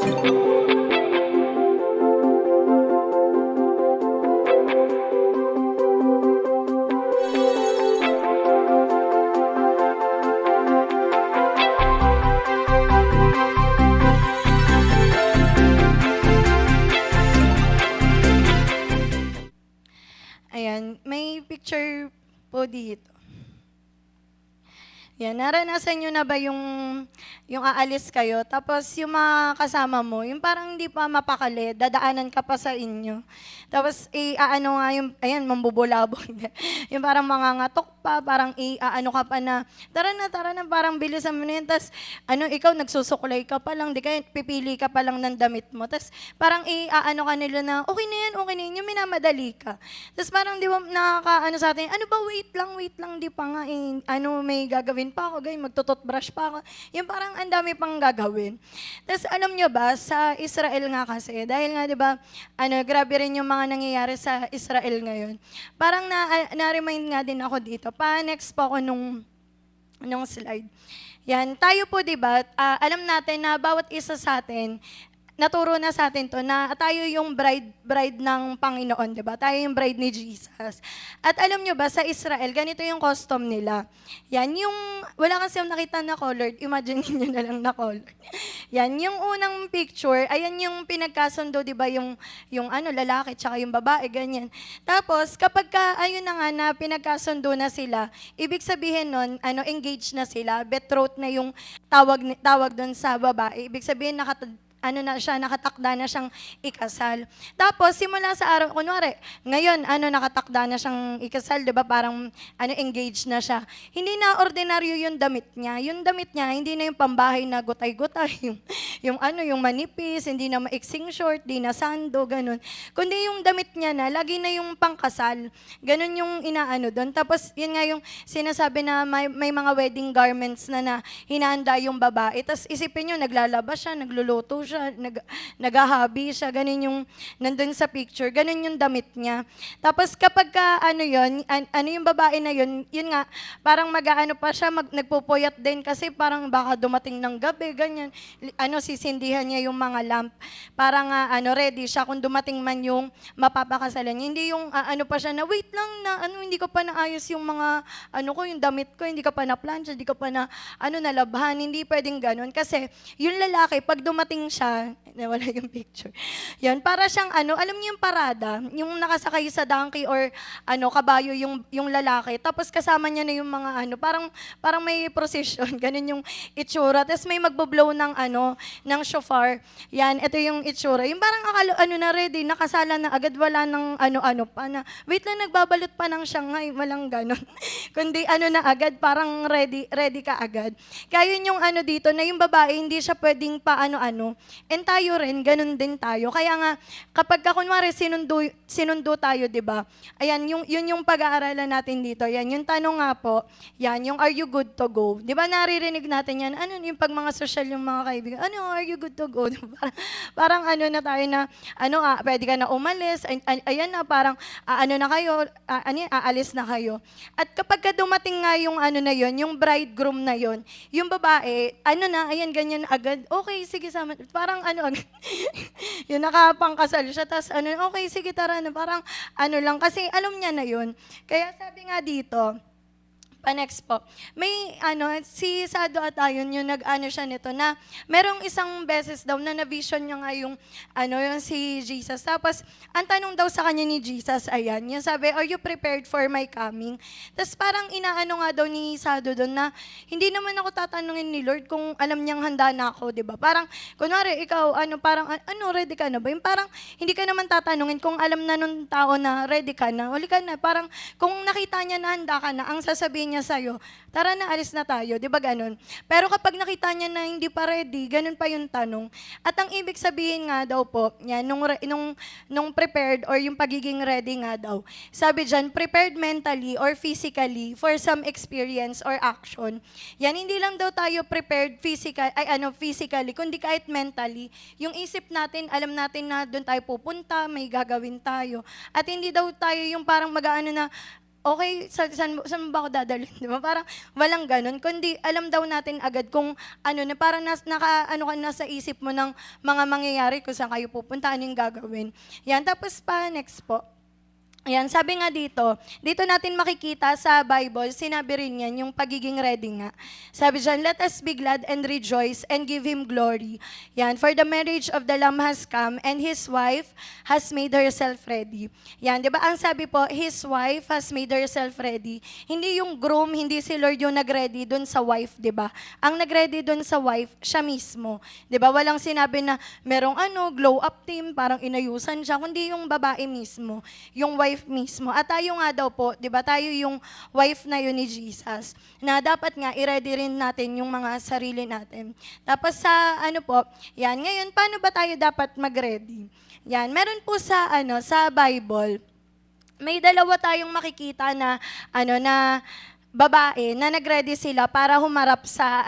Ayan, may picture po dito. Yan, naranasan nyo na ba yung aalis kayo, tapos yung mga kasama mo, yung parang hindi pa mapakali, dadaanan ka pa sa inyo. Tapos, aano nga yung, ayan, mambubulabog. Yung parang mangangatok pa, parang aano ka pa na, tara na, parang bilisan mo na yun. Tapos, ikaw nagsusuklay ka pa lang, di kaya pipili ka pa lang ng damit mo. Tapos, parang aano ka nila na, okay na yan, yung minamadali ka. Tapos parang di ba nakakaano sa atin, ano ba, wait lang, di pa nga may gagawin pa ako, ganyan, magtututbrush pa ako. Yung parang ang dami pang gagawin. Tapos alam nyo ba, sa Israel nga kasi, dahil nga di ba, grabe rin yung mga nangyayari sa Israel ngayon. Parang na-remind nga din ako dito. Pa-next po ako nung slide. Yan, tayo po di ba, alam natin na bawat isa sa atin, naturo na sa atin to na tayo yung bride ng Panginoon, di ba? Tayo yung bride ni Jesus. At alam nyo ba, sa Israel, ganito yung custom nila. Yan, wala kasi yung nakita na colored, imagine niyo na lang na colored. Yan, yung unang picture, ayan yung pinagkasundo, di ba, yung lalaki, tsaka yung babae, ganyan. Tapos, kapag ayun na nga na pinagkasundo na sila, ibig sabihin nun, engaged na sila, betrothed na yung tawag doon sa babae. Ibig sabihin, nakatakda na siyang ikasal. Tapos, simula sa araw, kunwari, ngayon, nakatakda na siyang ikasal, di ba, parang, engaged na siya. Hindi na ordinaryo yung damit niya. Yung damit niya, hindi na yung pambahay na gutay-gutay, yung manipis, hindi na maiksing short, di na sando, ganun. Kundi yung damit niya na, lagi na yung pangkasal. Ganun yung inaano doon. Tapos, yun nga yung sinasabi na may mga wedding garments na hinahanda yung babae. Tapos, isipin nyo, naglalaba siya, nagluluto siya, naghahabi siya, ganun yung nandun sa picture, ganun yung damit niya. Tapos kapag yung babae na yun nga, parang mag-aano pa siya, nagpupuyat din kasi parang baka dumating ng gabi, ganyan. Sisindihan niya yung mga lamp. Parang ready siya kung dumating man yung mapapakasalan niya. Hindi yung pa siya na, wait lang na, hindi ko pa naayos yung mga, yung damit ko, hindi ka pa na-plancha, hindi ka pa nalabhan, hindi pwedeng ganun. Kasi yung lalaki, pag dumating siya, nawala yung picture. Yan, para siyang alam niyo yung parada, yung nakasakay sa donkey or kabayo yung lalaki, tapos kasama niya na yung mga parang may procession, ganun yung itsura. Tapos may magbo-blow ng shofar. Yan, ito yung itsura. Yung parang na ready, nakasala na agad, wala ng pa na, wait lang, nagbabalot pa ng Shanghai, walang ganun. Kundi na agad, parang ready ka agad. Kaya yun yung dito, na yung babae, hindi siya pwedeng and tayo rin, ganun din tayo. Kaya nga, kapag kunwari sinundo tayo, di ba? Ayan, yun yung pag-aaralan natin dito. Yan, yung tanong nga po, yan, yung are you good to go? Di ba naririnig natin yan? Yung pag mga social yung mga kaibigan, are you good to go? Parang na tayo na, pwede ka na umalis, ayan na, parang, na kayo, aalis na kayo. At kapag dumating nga yung na yun, yung bridegroom na yun, yung babae, ayan, ganyan agad, okay, sige, sama. Parang yung nakapangkasal siya, tas okay, sige, tara na, parang lang, kasi alam niya na yun. Kaya sabi nga dito, pa-next po. May si Sado at Ayon yung nag-ano siya nito na merong isang beses daw na na-vision niya nga yung si Jesus. Tapos, ang tanong daw sa kanya ni Jesus, ayan, yung sabi, are you prepared for my coming? Tapos parang inaano nga daw ni Sado doon na, hindi naman ako tatanungin ni Lord kung alam niyang handa na ako, di ba? Parang, kunwari, ikaw, ready ka na ba? Yung parang, hindi ka naman tatanungin kung alam na nung tao na ready ka na, uli ka na. Parang, kung nakita niya na handa ka na, ang sasabihin niya sa'yo, tara na, alis na tayo, di ba ganun? Pero kapag nakita niya na hindi pa ready, ganun pa yung tanong. At ang ibig sabihin nga daw po, yan, nung prepared or yung pagiging ready nga daw, sabi dyan, prepared mentally or physically for some experience or action. Yan, hindi lang daw tayo prepared physically, kundi kahit mentally. Yung isip natin, alam natin na doon tayo pupunta, may gagawin tayo. At hindi daw tayo yung parang mag-aano na, okay, saan mo ba ako dadalhin, di ba? Parang walang ganun. Kundi alam daw natin agad kung ano na, parang ano ka nasa isip mo ng mga mangyayari kung saan kayo pupunta, ano yung gagawin. Yan, tapos pa, next po. Ayan, sabi nga dito natin makikita sa Bible, sinabi rin yan, yung pagiging ready nga. Sabi dyan, let us be glad and rejoice and give Him glory. Yan, for the marriage of the Lamb has come and His wife has made herself ready. Yan, di ba? Ang sabi po, His wife has made herself ready. Hindi yung groom, hindi si Lord yung nag-ready dun sa wife, di ba? Ang nag-ready dun sa wife, siya mismo. Di ba? Walang sinabi na merong glow up team, parang inayusan siya, kundi yung babae mismo, yung wife mismo. At tayo nga daw po, 'di ba? Tayo yung wife na yun ni Jesus. Na dapat nga i-ready rin natin yung mga sarili natin. Tapos sa yan, ngayon paano ba tayo dapat mag-ready? Yan, meron po sa Bible. May dalawa tayong makikita na na babae na nag-ready sila para humarap sa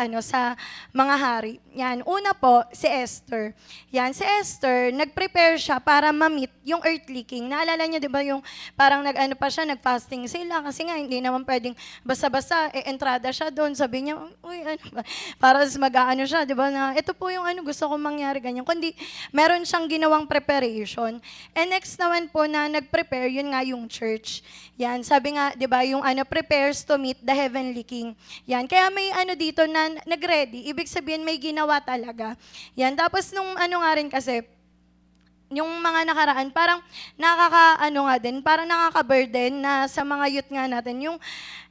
mga hari. Yan, una po, si Esther. Yan, si Esther, nag-prepare siya para ma-meet yung earthly king. Naalala niyo, di ba, yung parang pa siya, nag-fasting sila, kasi nga, hindi naman pwedeng basta-basta, entrada siya doon, sabi niya, uy, ba, para mag-aano siya, di ba, na ito po yung gusto kong mangyari, ganyan. Kundi, meron siyang ginawang preparation. And next naman po na nag-prepare, yun nga yung church. Yan, sabi nga, di ba, yung prepares to meet the heavenly king. Yan, kaya may dito na nag-ready, ibig sabihin may ginawa talaga. Yan, tapos nung nga rin kasi, yung mga nakaraan, parang parang nakaka-burden na sa mga youth nga natin,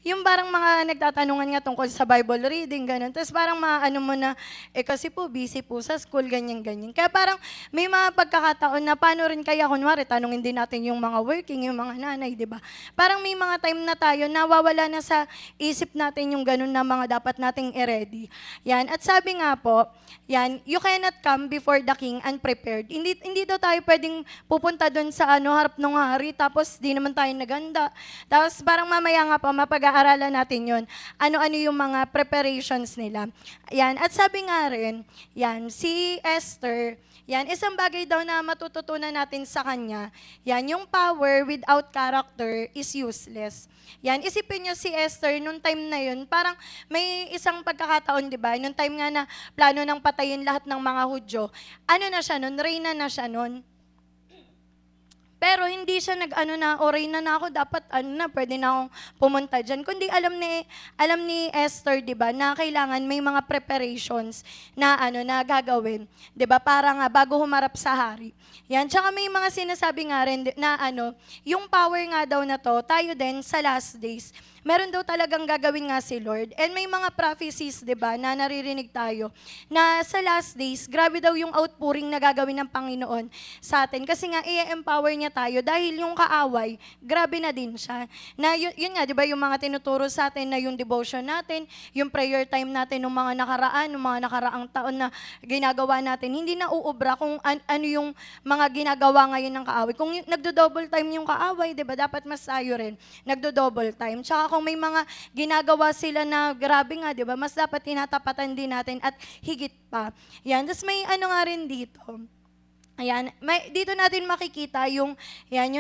yung parang mga nagtatanungan nga tungkol sa Bible reading, ganun. Tapos parang mo na, kasi po, busy po sa school, ganyan-ganyan. Kaya parang may mga pagkakataon na paano rin kaya, kunwari, tanungin din natin yung mga working, yung mga nanay, di ba? Parang may mga time na tayo, nawawala na sa isip natin yung ganun na mga dapat nating i-ready. Yan, at sabi nga po, yan, you cannot come before the king unprepared. Hindi daw tayo pwedeng pupunta doon sa harap ng hari, tapos di naman tayo naganda. Tapos parang mamaya nga pa, mapag-aaralan natin yun. Ano-ano yung mga preparations nila. Yan, at sabi nga rin, yan, si Esther, yan, isang bagay daw na matututunan natin sa kanya, yan, yung power without character is useless. Yan, isipin nyo si Esther, nung time na yun, parang may isang pagkakataon, di ba? Nung time nga na plano ng patayin lahat ng mga Hudyo, na siya nun, reyna na siya nun. Pero hindi siya reyna na ako, dapat pwede na akong pumunta dyan. Kundi alam ni Esther, di ba, na kailangan may mga preparations na na gagawin, di ba, para nga bago humarap sa hari. Yan, tsaka may mga sinasabi nga rin na yung power nga daw na to, tayo din sa last days, meron daw talagang gagawin nga si Lord. And may mga prophecies, di ba, na naririnig tayo, na sa last days, grabe daw yung outpouring na gagawin ng Panginoon sa atin. Kasi nga, i-empower niya tayo dahil yung kaaway, grabe na din siya. Na yun nga, di ba, yung mga tinuturo sa atin na yung devotion natin, yung prayer time natin ng mga nakaraang taon na ginagawa natin, hindi na uubra kung ano yung mga ginagawa ngayon ng kaaway. Kung nagdo-double time yung kaaway, di ba, dapat mas tayo rin, nagdo-double time. Tsaka kung may mga ginagawa sila na grabe nga, di ba, mas dapat tinatapatan din natin at higit pa. Yan, tapos may nga rin dito. Ayan, dito natin makikita yung 3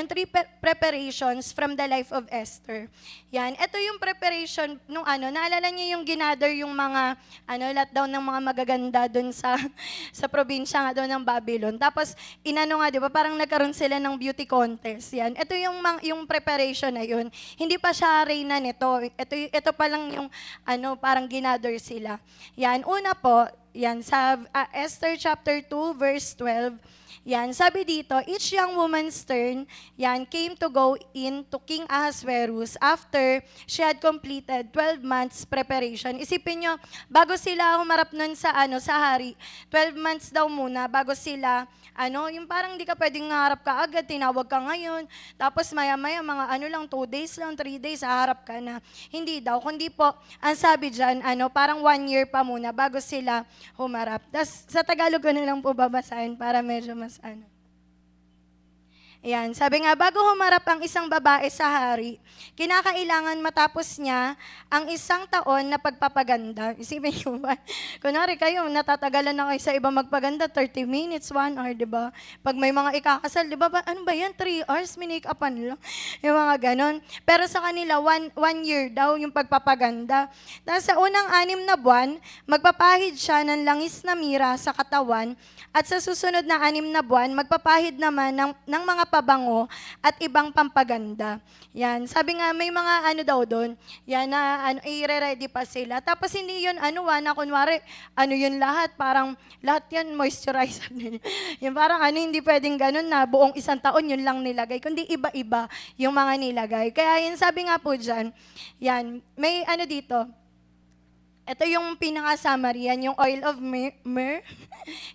preparations from the life of Esther. Yan, ito yung preparation nung naalala niyo yung ginather yung mga, lahat daw ng mga magaganda doon sa probinsya nga doon ng Babylon. Tapos, nga, di ba, parang nagkaroon sila ng beauty contest. Yan, ito yung preparation na yun. Hindi pa siya reyna nito. Ito pa lang yung, parang ginather sila. Yan, una po, yan, sa Esther chapter 2, verse 12, yan, sabi dito, each young woman's turn, yan, came to go in to King Ahasuerus after she had completed 12 months preparation. Isipin nyo, bago sila humarap nun sa hari, 12 months daw muna bago sila, yung parang di ka pwedeng harap ka agad, tinawag ka ngayon, tapos maya-maya, mga 2 days lang, 3 days, haharap ka na. Hindi daw, kundi po, ang sabi dyan, parang 1 year pa muna bago sila humarap. Tas, sa Tagalog ko na lang po babasahin para medyo mas Ayan, sabi nga, bago humarap ang isang babae sa hari, kinakailangan matapos niya ang 1 taon na pagpapaganda. Isipin niyo ba? Kunwari kayo, natatagalan na kayo sa iba magpaganda, 30 minutes, 1 hour, di ba? Pag may mga ikakasal, di ba? Ano ba yan? 3 hours, minake-upan lang. Yung mga ganon. Pero sa kanila, one year daw yung pagpapaganda. Tapos sa unang 6 na buwan, magpapahid siya ng langis na mira sa katawan at sa susunod na 6 na buwan, magpapahid naman ng mga pabango at ibang pampaganda. Yan. Sabi nga, may mga ano daw doon, yan na i-ready pa sila. Tapos hindi yun na kunwari, yun lahat, parang lahat yan moisturizer. Yung parang hindi pwedeng ganun na buong 1 taon yun lang nilagay, kundi iba-iba yung mga nilagay. Kaya yun, sabi nga po dyan, yan, may dito, ito yung pinaka-summary, yan yung oil of myrrh,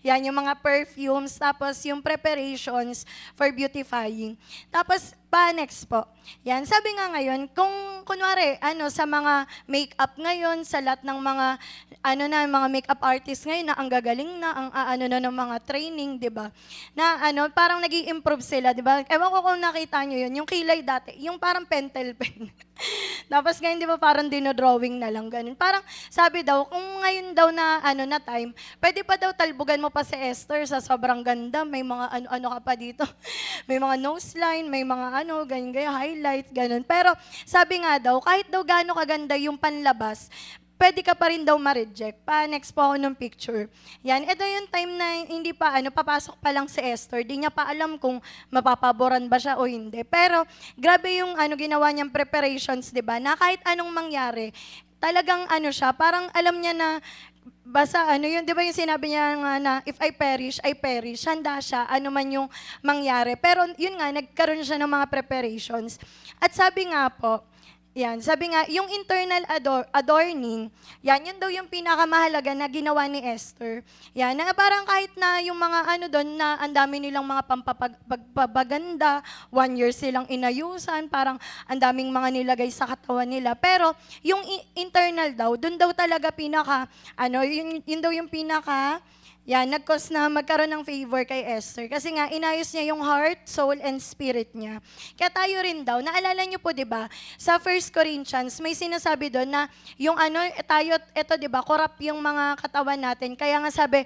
yan yung mga perfumes, tapos yung preparations for beautifying. Tapos, next po. Yan, sabi nga ngayon, kung kunwari, sa mga makeup ngayon, sa lahat ng mga, mga makeup artists ngayon na ang gagaling na, ang na ng mga training, di ba? Na parang nag-i-improve sila, di ba? Ewan ko kung nakita nyo yun, yung kilay dati, yung parang pentel pen. Tapos ngayon, di ba, parang dinodrawing na lang, ganun. Parang, sabi daw, kung ngayon daw na, na time, pwede pa daw talbugan mo pa si Esther sa sobrang ganda, may mga ano ka pa dito, may mga nose line, may mga ganyan, highlight, ganun. Pero, sabi nga daw, kahit daw gaano kaganda yung panlabas, pwede ka pa rin daw ma-reject. Next po ako ng picture. Yan, ito yung time na hindi pa, papasok pa lang si Esther. Di niya pa alam kung mapapaboran ba siya o hindi. Pero, grabe yung ginawa niyang preparations, di ba? Na kahit anong mangyari, talagang siya, parang alam niya na, basta yun, di ba yung sinabi niya nga na, if I perish, I perish. Handa siya, man yung mangyari. Pero yun nga, nagkaroon siya ng mga preparations. At sabi nga po, yan, sabi nga, yung internal adorning, yan, yun daw yung pinakamahalaga na ginawa ni Esther. Yan, na parang kahit na yung mga doon na ang dami nilang mga pampapaganda, 1 year silang inayusan, parang ang daming mga nilagay sa katawan nila. Pero yung internal daw, doon daw talaga yun daw yung pinaka, yan, nag-cause na magkaroon ng favor kay Esther. Kasi nga, inayos niya yung heart, soul, and spirit niya. Kaya tayo rin daw, naalala niyo po, di ba, sa 1 Corinthians, may sinasabi doon na yung tayo, eto, di ba, corrupt yung mga katawan natin. Kaya nga sabi,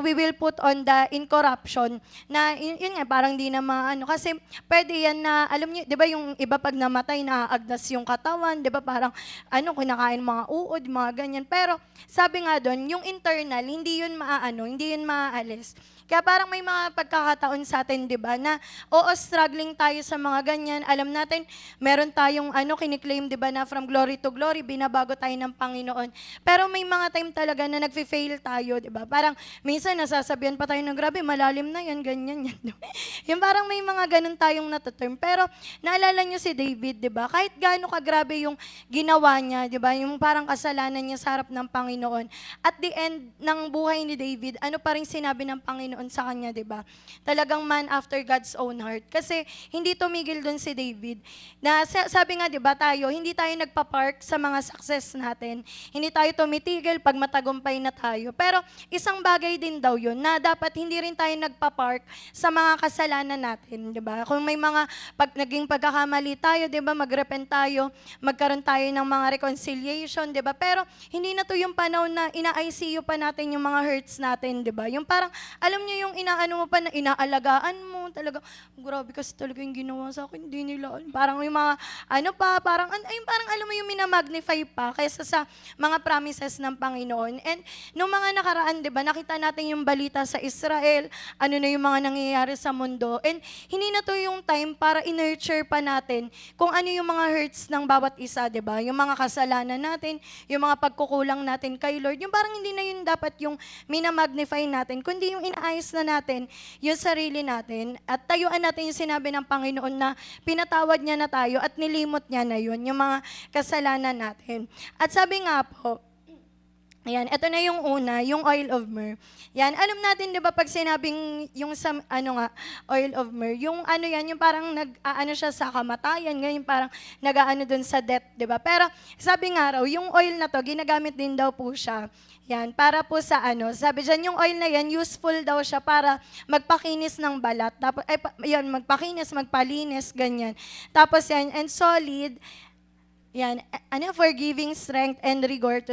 we will put on the incorruption, na yun nga, parang di na kasi pwede yan na, alam niyo, di ba, yung iba pag namatay, naaagnas yung katawan, di ba, parang, kinakain mga uod, mga ganyan. Pero, sabi nga doon, yung internal, hindi yun hindi yun maaalis. Kaya parang may mga pagkakataon sa atin, di ba, na struggling tayo sa mga ganyan. Alam natin, meron tayong kiniklaim, di ba, na from glory to glory, binabago tayo ng Panginoon. Pero may mga time talaga na nagfi-fail tayo, di ba? Parang minsan nasasabihan pa tayo ng grabe, malalim na yan, ganyan yan. Yung parang may mga ganun tayong natuterm. Pero naalala niyo si David, di ba? Kahit gaano kagrabe yung ginawa niya, di ba? Yung parang kasalanan niya sa harap ng Panginoon. At the end ng buhay ni David, ano pa rin sinabi ng Panginoon sa kanya, di ba? Talagang man after God's own heart. Kasi hindi tumigil dun si David. Na sabi nga, di ba, hindi tayo nagpa-park sa mga success natin. Hindi tayo tumitigil pag matagumpay na tayo. Pero isang bagay din daw yun, na dapat hindi rin tayo nagpa-park sa mga kasalanan natin, di ba? Kung may mga naging pagkakamali tayo, di ba, mag-repent tayo, magkaroon tayo ng mga reconciliation, di ba? Pero hindi na to yung panahon na ina-ICU pa natin yung mga hurts natin, di ba? Yung parang, alam niyo yung inaano mo pa na inaalagaan mo, talaga, grabe kasi talaga yung ginawa sa akin, hindi nila, parang yung mga, parang alam mo yung minamagnify pa kaysa sa mga promises ng Panginoon. And nung mga nakaraan, di ba, nakita natin yung balita sa Israel, na yung mga nangyayari sa mundo. And hindi na to yung time para i-nurture pa natin kung ano yung mga hurts ng bawat isa, di ba? Yung mga kasalanan natin, yung mga pagkukulang natin kay Lord, yung parang hindi na yun dapat yung minamagnify natin, kundi yung inaayos na natin yung sarili natin at tayuan natin yung sinabi ng Panginoon na pinatawad niya na tayo at nilimot niya na yun, yung mga kasalanan natin. At sabi nga po, Ayan, ito na yung una, yung oil of myrrh. Yan, alam natin 'di ba pag sinabing yung sa ano nga, oil of myrrh, yung ano yan, yung parang nag-aano siya sa kamatayan, ganyan parang nag-aano dun sa death, 'di ba? Pero sabi nga raw, yung oil na to ginagamit din daw po siya. Yan, para po sa ano, sabi diyan yung oil na yan, useful daw siya para magpakinis ng balat. Tapos yan, magpakinis, magpalinis, ganyan. Tapos yan, and solid, yan, ano, for giving strength and rigor to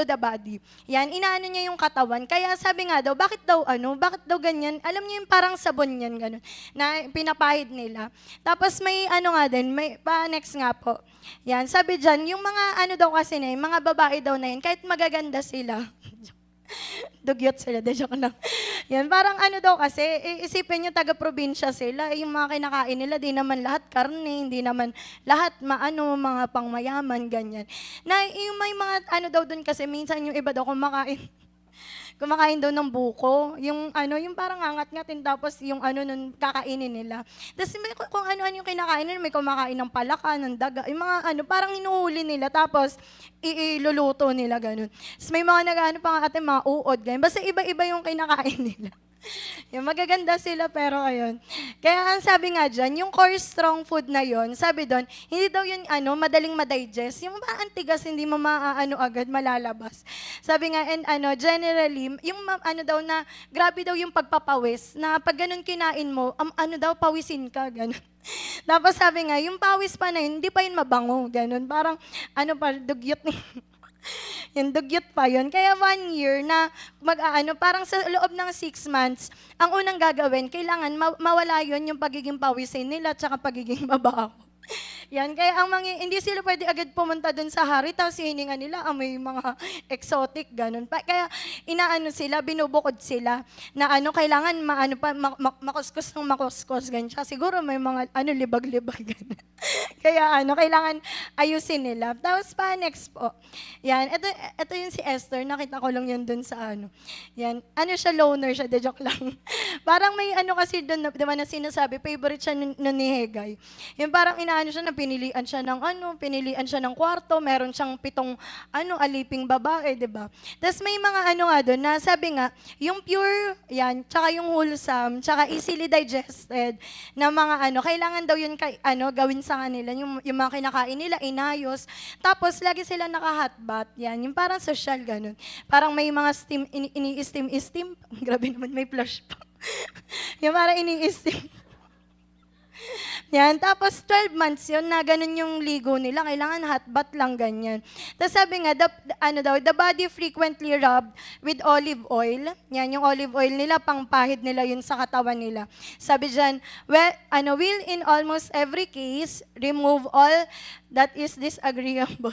the body. Yan, inaano niya yung katawan. Kaya sabi nga daw, bakit daw ganyan? Alam niyo yung parang sabon yan, ganun, na pinapahid nila. Tapos may ano nga din, may pa-next nga po. Yan, sabi diyan, yung mga ano daw kasi na yun, mga babae daw na yun, kahit magaganda sila, dugyot sila, de joke lang. Yan, parang ano daw kasi, isipin nyo taga-probinsya sila, yung mga kinakain nila, di naman lahat karne, hindi naman lahat mga pangmayaman, ganyan. Na yung may mga ano daw dun kasi, minsan yung iba daw kumakain daw ng buko, yung ano, yung parang angat-ngatin tapos yung ano nun kakainin nila. Tapos kung ano-ano yung kinakain nila, may kumakain ng palaka, ng daga, yung mga ano, parang hinuhuli nila tapos iluluto nila ganun. Tapos may mga nag-ano pa nga ate, mga uod, ganyan. Basta iba-iba yung kinakain nila. Yung magaganda sila pero ayun. Kaya ang sabi nga dyan, yung core strong food na yon, sabi doon, hindi daw yun madaling ma-digest. Yung antigas, hindi mo maaano agad, malalabas. Sabi nga, and generally, yung ano daw na, grabe daw yung pagpapawis, na pag ganun kinain mo, pawisin ka, ganun. Tapos sabi nga, yung pawis pa na yun, hindi pa yun mabango, ganun. Parang, dugyot ni yung dugyot pa yun. Kaya 1 year na parang sa loob ng 6 months, ang unang gagawin, kailangan mawala yun yung pagiging pawisin nila at saka pagiging mabaho. Yan, kaya hindi sila pwede agad pumunta dun sa hari, tapos hininga nila, may mga exotic, ganun. Kaya sila, binubukod sila, na kailangan makuskus ng makuskus, ganun. Siya, siguro may mga libag-libag, ganun. Kaya kailangan ayusin nila. Tapos next po. Yan, ito yung si Esther, nakita ko lang yun dun sa Yan, siya, loner siya, de joke lang. Parang may kasi dun, diba na sinasabi, favorite siya nun ni Hegay. Yung parang siya na pinilian siya ng kwarto, meron siyang 7 aliping babae, 'di ba? Tapos may mga nga doon na sabi nga, yung pure, yan, tsaka yung wholesome, tsaka easily digested na mga kailangan daw yun gawin sa kanila, yung mga kinakain nila, inayos. Tapos lagi sila naka-hotbath, yan, yung parang social ganun. Parang may mga steam, ini-steam, grabe naman, may flush pa. Yung parang ini-steam. Yan, tapos 12 months yun na ganun yung ligo nila, kailangan hot bath lang ganyan. Tapos sabi nga, the body frequently rubbed with olive oil. Yan, yung olive oil nila, pangpahid nila yun sa katawan nila. Sabi dyan, will in almost every case remove all that is disagreeable.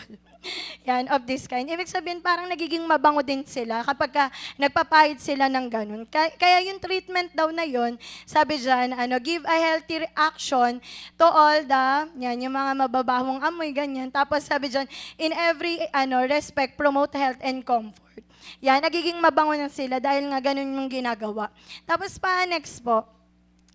Yan, of this kind. Ibig sabihin, parang nagiging mabango din sila kapag nagpapahid sila ng ganun. Kaya yung treatment daw na yon, sabi dyan, give a healthy reaction to all yung mga mababahong amoy, ganyan. Tapos sabi dyan, in every respect, promote health and comfort. Yan, nagiging mabango na sila dahil nga ganun yung ginagawa. Tapos next po.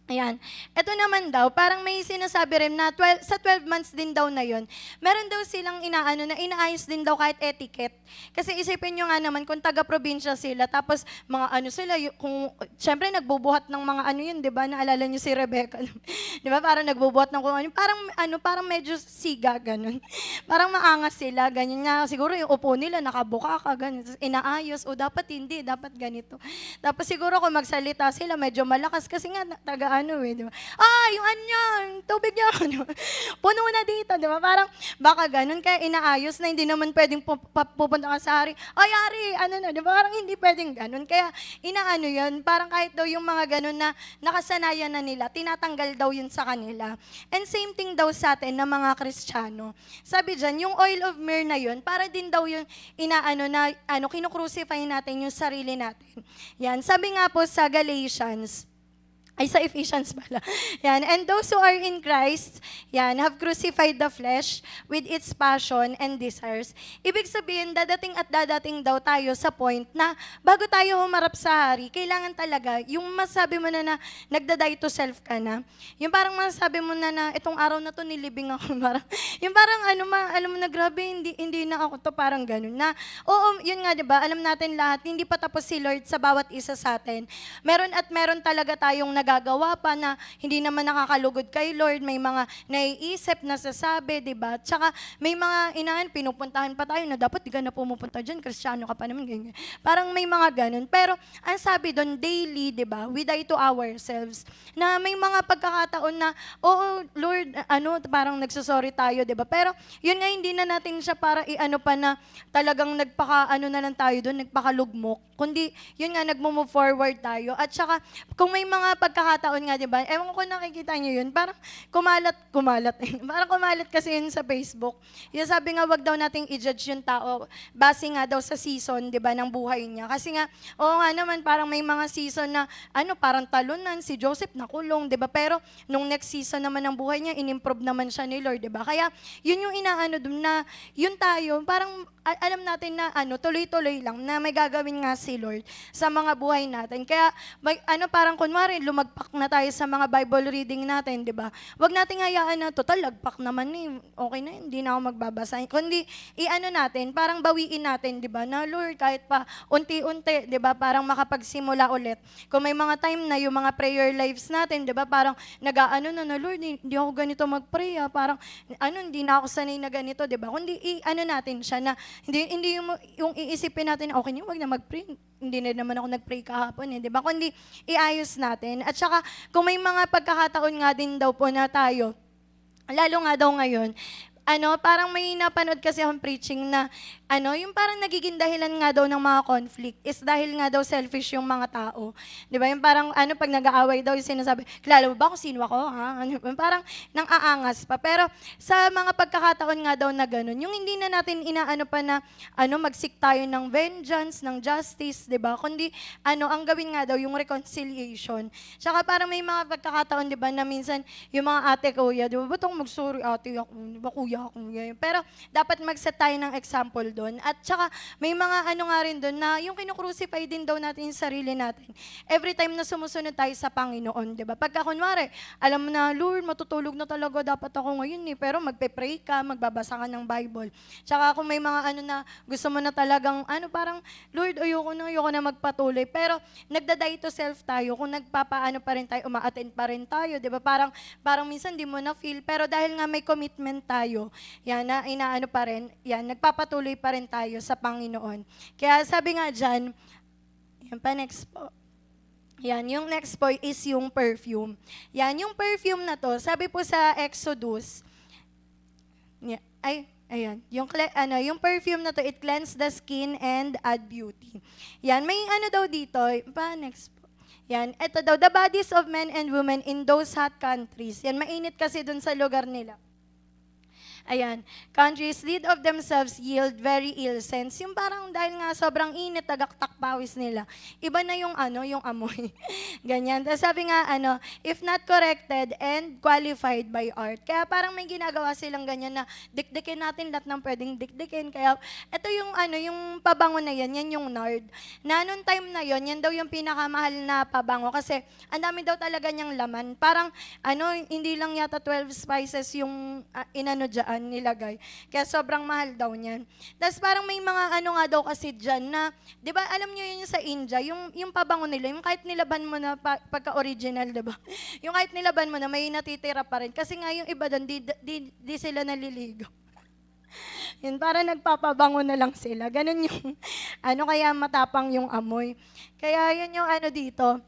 Ayan. Ito naman daw, parang may sinasabi rin na sa 12 months din daw na yon, meron daw silang inaayos din daw kahit etiquette. Kasi isipin nyo nga naman, kung taga-probinsya sila, tapos mga sila, kung, syempre nagbubuhat ng mga yun, di ba? Naalala nyo si Rebecca. Di ba? Parang nagbubuhat ng kung parang medyo siga, ganun. Parang maangas sila, ganyan nga. Siguro yung upo nila, nakabuka ka, ganun. Inaayos, dapat hindi, dapat ganito. Tapos siguro kung magsalita sila, medyo malakas, kasi nga, di ba? Yung tubig niya, puno na dito, di ba? Parang, baka ganun, kaya inaayos na hindi naman pwedeng pupunta ka sa hari, hari, di ba? Parang hindi pwedeng ganun. Kaya, yun, parang kahit daw yung mga ganun na nakasanayan na nila, tinatanggal daw yun sa kanila. And same thing daw sa atin na mga Kristiyano. Sabi dyan, yung oil of myrrh na yun, para din daw yung kinukrucify natin yung sarili natin. Yan, sabi nga po sa Galatians, Ay, sa Ephesians pala. Yan. And those who are in Christ, yan, have crucified the flesh with its passion and desires. Ibig sabihin, dadating daw tayo sa point na bago tayo humarap sa hari, kailangan talaga, yung masabi mo na nagda-die to self ka na, yung parang masabi mo na itong araw na to nilibing ako, parang, yung parang alam mo na grabe, hindi na ako to, parang ganun na, oo, yun nga, di ba, alam natin lahat, hindi pa tapos si Lord sa bawat isa sa atin. Meron talaga tayong nagagawa pa na hindi naman nakakalugod kay Lord, may mga naiisip, nasasabi, di ba? Tsaka may mga pinupuntahan pa tayo na dapat di ka na pumupunta dyan, Kristiyano ka pa naman, ganyan. Parang may mga ganun. Pero ang sabi doon, daily, di ba, we die to ourselves, na may mga pagkakataon na, oo, Lord, parang nagsasorry tayo, di ba? Pero yun nga, hindi na natin siya para pa na talagang na lang tayo doon, nagpakalugmok. Kundi, yun nga, nagmo-move forward tayo. At saka, kung may mga pagkakataon nga, di ba, ewan ko nakikita nyo yun, parang kumalat. Parang kumalat kasi yun sa Facebook. Yung sabi nga, wag daw nating i-judge yung tao, base nga daw sa season, di ba, ng buhay niya. Kasi nga, oo nga naman, parang may mga season na, parang talunan, si Joseph nakulong, di ba, pero nung next season naman ng buhay niya, in-improve naman siya ni Lord, di ba? Kaya, yun yung dun na, yun tayo, parang alam natin na tuloy-tuloy lang na may gagawin nga si Lord sa mga buhay natin. Kaya parang kunwari lumagpak na tayo sa mga Bible reading natin, 'di ba? Huwag nating hayaan na total lagpak naman okay na, hindi na ako magbabasa. Kundi natin, parang bawiin natin, 'di ba? Na Lord, kahit pa unti-unti, 'di ba? Parang makapagsimula ulit. Kung may mga time na yung mga prayer lives natin, 'di ba? Parang na Lord, hindi ako ganito mag-pray, parang hindi na ako sanay na ganito, 'di ba? Kundi natin siya na hindi yung iisipin natin, okay niyo, wag na mag-pray. Hindi na naman ako nag-pray kahapon, di ba? Kundi iayos natin. At saka, kung may mga pagkakataon nga din daw po na tayo, lalo nga daw ngayon, parang may napanood kasi akong preaching na, yung parang nagiging dahilan nga daw ng mga conflict is dahil nga daw selfish yung mga tao. Di ba? Yung parang, pag nag-aaway daw, yung sinasabi, kilala mo ba kung sino ako, ha? Parang nang aangas pa. Pero sa mga pagkakataon nga daw na ganun, yung hindi na natin pa na, mag-seek tayo ng vengeance, ng justice, di ba? Kundi, ang gawin nga daw, yung reconciliation. Tsaka parang may mga pagkakataon, di ba, na minsan, yung mga ate, kuya, di ba, ba't akong mag-sorry ate ako, di ba, kuya ako, ganyan. Pero, dapat mag-set tayo ng example doon. At saka, may mga nga rin doon na yung kinukrucify din daw natin yung sarili natin. Every time na sumusunod tayo sa Panginoon, di ba? Pagka kunwari, alam mo na, Lord, matutulog na talaga dapat ako ngayon pero magpe-pray ka, magbabasa ka ng Bible. Tsaka kung may mga na gusto mo na talagang, parang, Lord, ayoko na magpatuloy. Pero, nagda-die to self tayo, kung nagpapaano pa rin tayo, uma-attend pa rin tayo, di ba? Parang minsan di mo na feel, pero dahil nga may commitment tayo, yan, na pa rin, yan, nagpapatuloy pa rin tayo sa Panginoon. Kaya sabi nga dyan, yan pa next po. Yan, yung next po is yung perfume. Yan, yung perfume na to, sabi po sa Exodus, ayan, yung perfume na to, it cleanses the skin and add beauty. Yan, may daw dito, pa next po. Yan, ito daw, the bodies of men and women in those hot countries. Yan, mainit kasi dun sa lugar nila. Ayan, countries lead of themselves yield very ill sense. Yung parang dahil nga sobrang init, tagaktak pawis nila. Iba na yung yung amoy. Ganyan. Tapos sabi nga, if not corrected and qualified by art. Kaya parang may ginagawa silang ganyan na dikdikin natin lahat ng pwedeng dikdikin. Kaya ito yung yung pabango na yan yung nard. Na noong time na yan daw yung pinakamahal na pabango kasi ang dami daw talaga niyang laman. Parang hindi lang yata 12 spices yung dyan nilagay. Kaya sobrang mahal daw niyan. Tapos parang may mga nga daw kasi dyan na, di ba alam niyo yun sa India, yung pabango nila, yung kahit nilaban mo na pagka-original, di ba? Yung kahit nilaban mo na may natitira pa rin. Kasi nga yung iba doon, di sila naliligo. Yun, para nagpapabango na lang sila. Ganun yung, kaya matapang yung amoy. Kaya yun yung dito,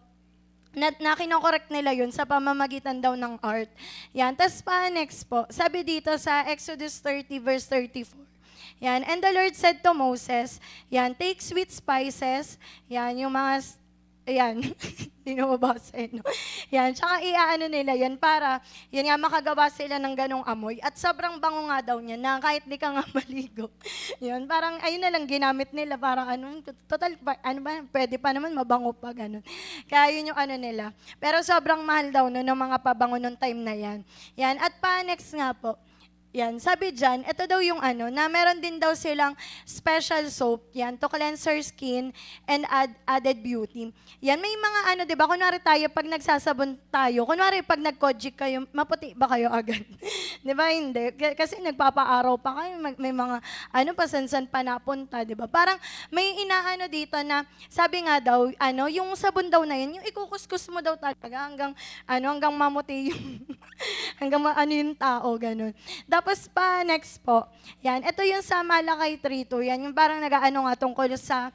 na kinokorek nila yun sa pamamagitan daw ng art. Yan. Tapos pa next po, sabi dito sa Exodus 30 verse 34. Yan. And the Lord said to Moses, yan, take sweet spices, yan, yung mga Ayan, hindi na mabasa eh, no? Yan, tsaka iaano nila yan para, yun nga, makagawa sila ng ganong amoy. At sobrang bango nga daw niya na kahit di ka nga maligo. Yun, parang ayun na lang ginamit nila para ano, total, ano ba, pwede pa naman mabango pa, ganun. Kaya yun yung ano nila. Pero sobrang mahal daw no, ng mga pabango nung time na yan. Yan, at pa next nga po, yan, sabi dyan, ito daw yung ano, na meron din daw silang special soap, yan, to cleanse her skin and added beauty. Yan, may mga ano, di ba, kunwari tayo, pag nagsasabon tayo, kunwari pag nag-kojic kayo, maputi ba kayo agad? Di ba, hindi? Kasi nagpapaaraw pa kayo, may mga, ano, pasansan pa napunta, di ba? Parang may inaano dito na, sabi nga daw, ano, yung sabon daw na yun, yung ikukuskus mo daw talaga hanggang mamuti yung, ano yung tao, ganun. Tapos pa, next po, yan, ito yung sa Malakay 3:2, yan, yung parang nag-ano nga tungkol sa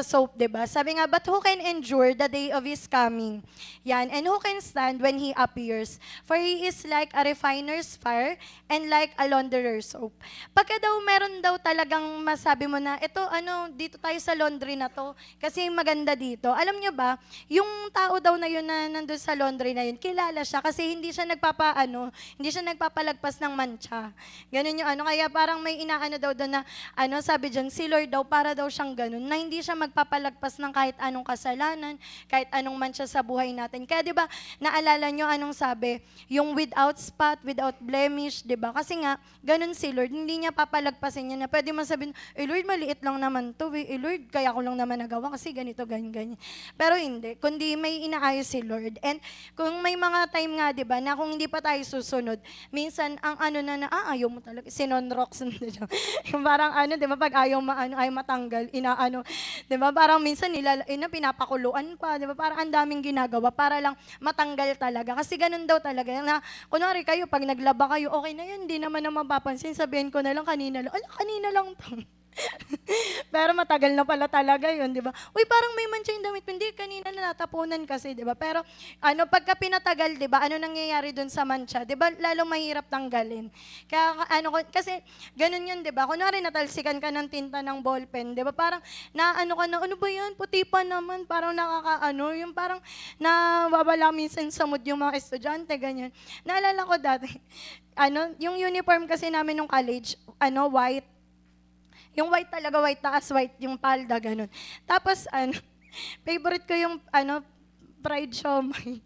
soap, diba? Sabi nga, but who can endure the day of his coming? Yan, and who can stand when he appears? For he is like a refiner's fire and like a launderer's soap. Pagka daw meron daw talagang masabi mo na, ito, ano, dito tayo sa laundry na to, kasi maganda dito. Alam nyo ba, yung tao daw na yun na nandun sa laundry na yun, kilala siya kasi hindi siya nagpapalagpas ng mancha. Ganun yung ano, kaya parang may inaano daw doon na, ano, sabi dyan, si Lord daw, para daw siyang ganun, na hindi siya magpapalagpas ng kahit anong kasalanan, kahit anong mancha sa buhay natin. Kaya di ba, naalala nyo anong sabi, yung without spot, without blemish, di ba? Kasi nga, ganun si Lord, hindi niya papalagpasin niya na pwede mo sabihin, Lord, maliit lang naman to, Lord, kaya ko lang naman nagawa kasi ganito, ganyan. Pero hindi, kundi may inaayos si Lord. And kung may mga time nga, di ba, na kung hindi pa tayo susunod, minsan, ang ano na ayaw mo talaga, sinonrox na siya. Yung parang ano, di ba, pag ayaw matanggal, inaano, di ba, parang minsan pinapakuluan pa, di ba, parang ang daming ginagawa para lang matanggal talaga. Kasi ganun daw talaga, na, kunwari kayo, pag naglaba kayo, okay na yun, hindi naman na mapapansin, sabihin ko na lang kanina lang, kanina lang to. Pero matagal na pala talaga yun, di ba? Uy, parang may mancha yung damit. Hindi, kanina na natapunan kasi, di ba? Pero, ano, pagka pinatagal, di ba, ano nangyayari dun sa mancha? Di ba, lalong mahirap tanggalin. Kaya, ano, kasi, ganun yun, di ba? Kunwari, natalsikan ka ng tinta ng ballpen, di ba? Parang, ano ka na, ano ba yan? Puti pa naman, parang nakakaano, yung parang, nawawala minsan sa mood yung mga estudyante, ganyan. Naalala ko dati, ano, yung uniform kasi namin nung college, ano, white, yung white talaga, white taas, white yung palda, ganun. Tapos, ano, favorite ko yung, ano, fried siomay.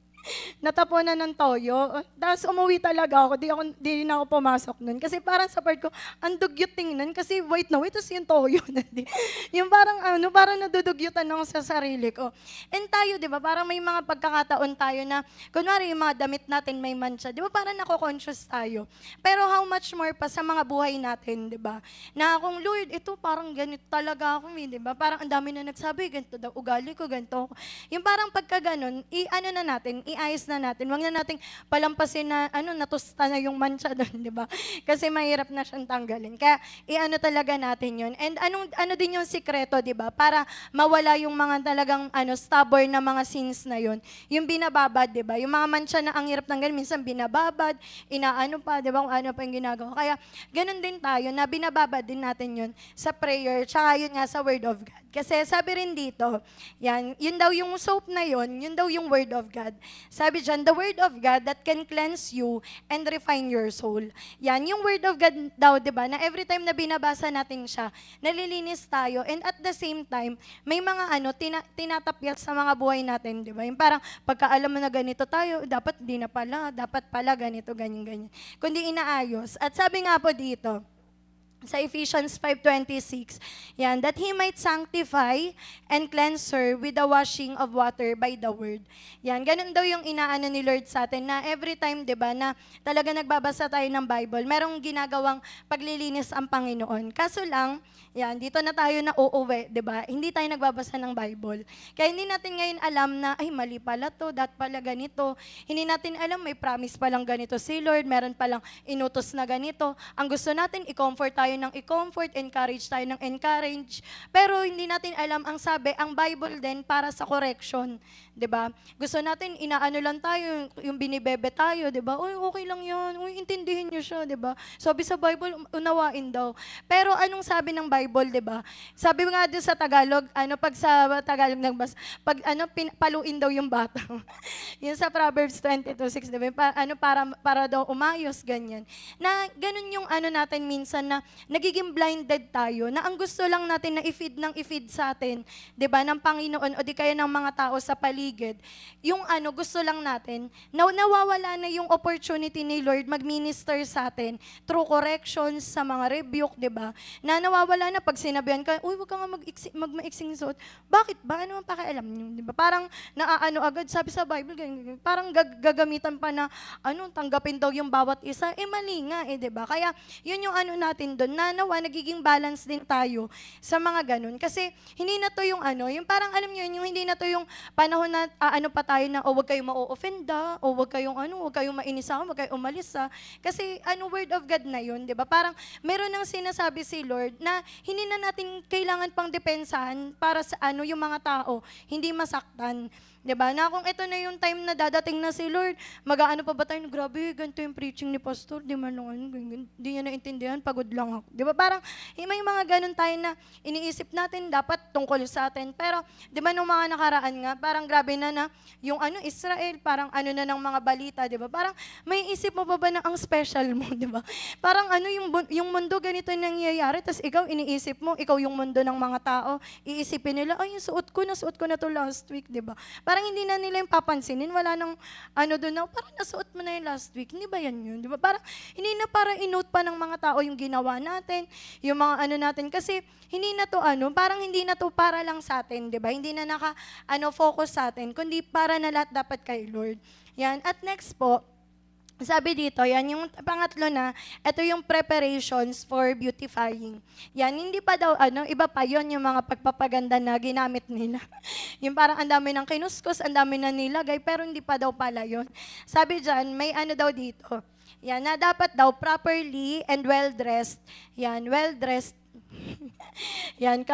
Natapunan ng toyo. Tapos umuwi talaga ako, di na ako pumasok nun. Kasi parang sa part ko, ang dugyot tingnan kasi white na white, tapos yung toyo na di. Yung parang ano, parang nadudugyutan ako sa sarili ko. And tayo, di ba, parang may mga pagkakataon tayo na, kunwari yung mga damit natin may mancha, di ba, parang nako-conscious tayo. Pero how much more pa sa mga buhay natin, di ba? Na kung Lord, ito parang ganito talaga ako, di ba? Parang ang dami na nagsabi, ganito daw, ugali ko, ganito. Yung parang pagka ganun, i-ano na natin, iayos na natin. Huwag na nating palampasin na, ano, natusta na yung mancha doon, di ba? Kasi mahirap na siyang tanggalin. Kaya, i-ano talaga natin yun. And ano din yung sikreto, di ba? Para mawala yung mga talagang, stubborn na mga sins na yun. Yung binababad, di ba? Yung mga mancha na ang hirap tanggalin, minsan binababad, inaano pa, di ba? Kung ano pa yung ginagawa. Kaya, ganun din tayo, na binababad din natin yun sa prayer, tsaka yun nga sa Word of God. Kasi sabi rin dito, yun daw yung soap na yun daw yung Word of God. Sabi dyan, the Word of God that can cleanse you and refine your soul. Yan, yung Word of God daw, di ba, na every time na binabasa natin siya, nalilinis tayo, and at the same time, may mga tinatapyat sa mga buhay natin, di ba? Yung parang, pagka alam mo na ganito tayo, dapat di na pala, dapat pala ganito, ganyan. Kundi inaayos. At sabi nga po dito, sa Ephesians 5:26, yan, that He might sanctify and cleanse her with the washing of water by the word. Yan, ganun daw yung inaano ni Lord sa atin na every time, di ba, na talaga nagbabasa tayo ng Bible, merong ginagawang paglilinis ang Panginoon. Kaso lang, yan, dito na tayo na uuwi, di ba? Hindi tayo nagbabasa ng Bible. Kaya hindi natin ngayon alam na, ay, mali pala to, pala ganito. Hindi natin alam, may promise palang ganito si Lord, meron palang inutos na ganito. Ang gusto natin, i-comfort tayo ng i-comfort, encourage tayo ng encourage. Pero hindi natin alam ang sabi, ang Bible din para sa correction. 'Di ba? Gusto natin inaano lang tayo, yung binibebe tayo, 'di ba? Uy, okay lang 'yan. Uy, intindihin niyo siya, 'di ba? Sabi sa Bible, unawain daw. Pero anong sabi ng Bible, 'di ba? Sabi nga doon sa Tagalog, pag sa Tagalog nagbas, pag paluin daw yung bata. Yun sa Proverbs 22:6, 'di ba? Para daw umayos ganyan. Na ganun yung natin minsan na nagiging blinded tayo, na ang gusto lang natin na i-feed sa atin, 'di ba, ng Panginoon o di kaya ng mga tao sa paligid, yung gusto lang natin, nawawala na yung opportunity ni Lord mag-minister sa atin through corrections, sa mga rebuke, 'di ba? Na nawawala na pag sinabihan ka, uy, wag ka nga magmaiksing suot. Bakit ba? Ano ang pakialam niyo, 'di ba? Parang agad, sabi sa Bible, ganyan, parang gagamitan pa na tanggapin daw yung bawat isa. Mali nga 'di ba? Kaya yun yung natin doon, na nawa nagiging balance din tayo sa mga ganun. Kasi hindi na to yung yung parang alam niyo yun, yung hindi na to yung panahon na pa tayo na wag kayong ma-offenda, o wag kayong wag kayong mainis sa akin, wag kayong umalis Kasi word of God na yun, 'di ba? Parang meron nang sinasabi si Lord na hindi na natin kailangan pang depensahan para sa yung mga tao, hindi masaktan. 'Di ba? Na kung ito na yung time na dadating na si Lord, mag-aano pa ba tayo? Grabe, ganito yung preaching ni pastor, di man lang ganyan. Di niya naintindihan, pagod lang ako. 'Di ba? Parang may mga ganun tayo na iniisip natin dapat tungkol sa atin. Pero 'di ba nung mga nakaraan nga, parang grabe na yung Israel, parang na ng mga balita, 'di ba? Parang may isip mo pa ba na ang special mo, 'di ba? Parang yung mundo ganito nangyayari, tapos ikaw iniisip mo, ikaw yung mundo ng mga tao, iisipin nila, ay, yung suot ko na to last week, 'di ba? Parang hindi na nila yung papansinin, wala nang doon na, parang nasuot mo na yung last week, hindi ba yan yun? Di ba? Parang hindi na para inote pa ng mga tao yung ginawa natin, yung mga natin, kasi hindi na to parang hindi na to para lang sa atin, di ba? Hindi na focus sa atin, kundi para na lahat dapat kay Lord. Yan. At next po, sabi dito, yan yung pangatlo na, ito yung preparations for beautifying. Yan, hindi pa daw, iba pa yon yung mga pagpapaganda na ginamit nila. Yung parang ang dami ng kinuskos, ang dami na nilagay, pero hindi pa daw pala yon. Sabi dyan, may daw dito. Yan, na dapat daw properly and well-dressed. Yan, well-dressed. Yan,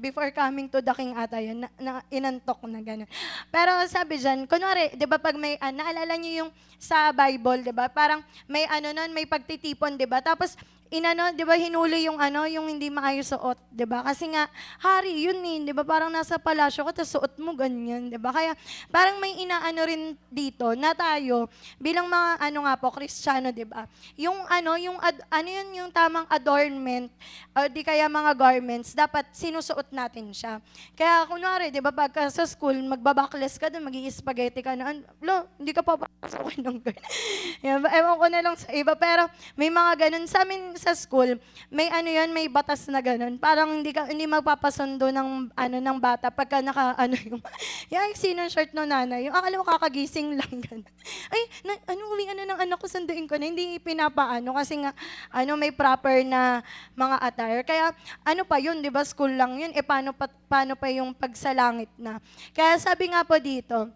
before coming to the king ata yun, na inantok na gano'n. Pero sabi dyan, kunwari, di ba pag may, naalala niyo yung sa Bible, di ba, parang may nun, may pagtitipon, di ba, tapos di ba, hinuli yung yung hindi maayos suot, di ba? Kasi nga, hari, yun di ba? Parang nasa palasyo ka, tapos suot mo ganyan, di ba? Kaya, parang may rin dito na tayo, bilang mga, nga po, Kristiyano, di ba? Yung, yung tamang adornment, o di kaya mga garments, dapat sinusuot natin siya. Kaya, kunwari, di ba, pagka sa school, magbabakles ka doon, mag-i-spaghetti ka na, hindi ka papasok ng ganyan. Ewan ko na lang sa iba, pero may mga ganun. Sa amin, sa school, may may batas na ganun. Parang hindi magpapasundo ng bata pagka yung yung shirt no nanay. Yung akala mo kakagising lang ganun. Ay, uwi ng anak ko, sunduin ko na. Hindi pinapaano kasi nga may proper na mga attire. Kaya pa yun, 'di ba? School lang yun. Paano pa yung pagsalangit na. Kaya sabi nga po dito,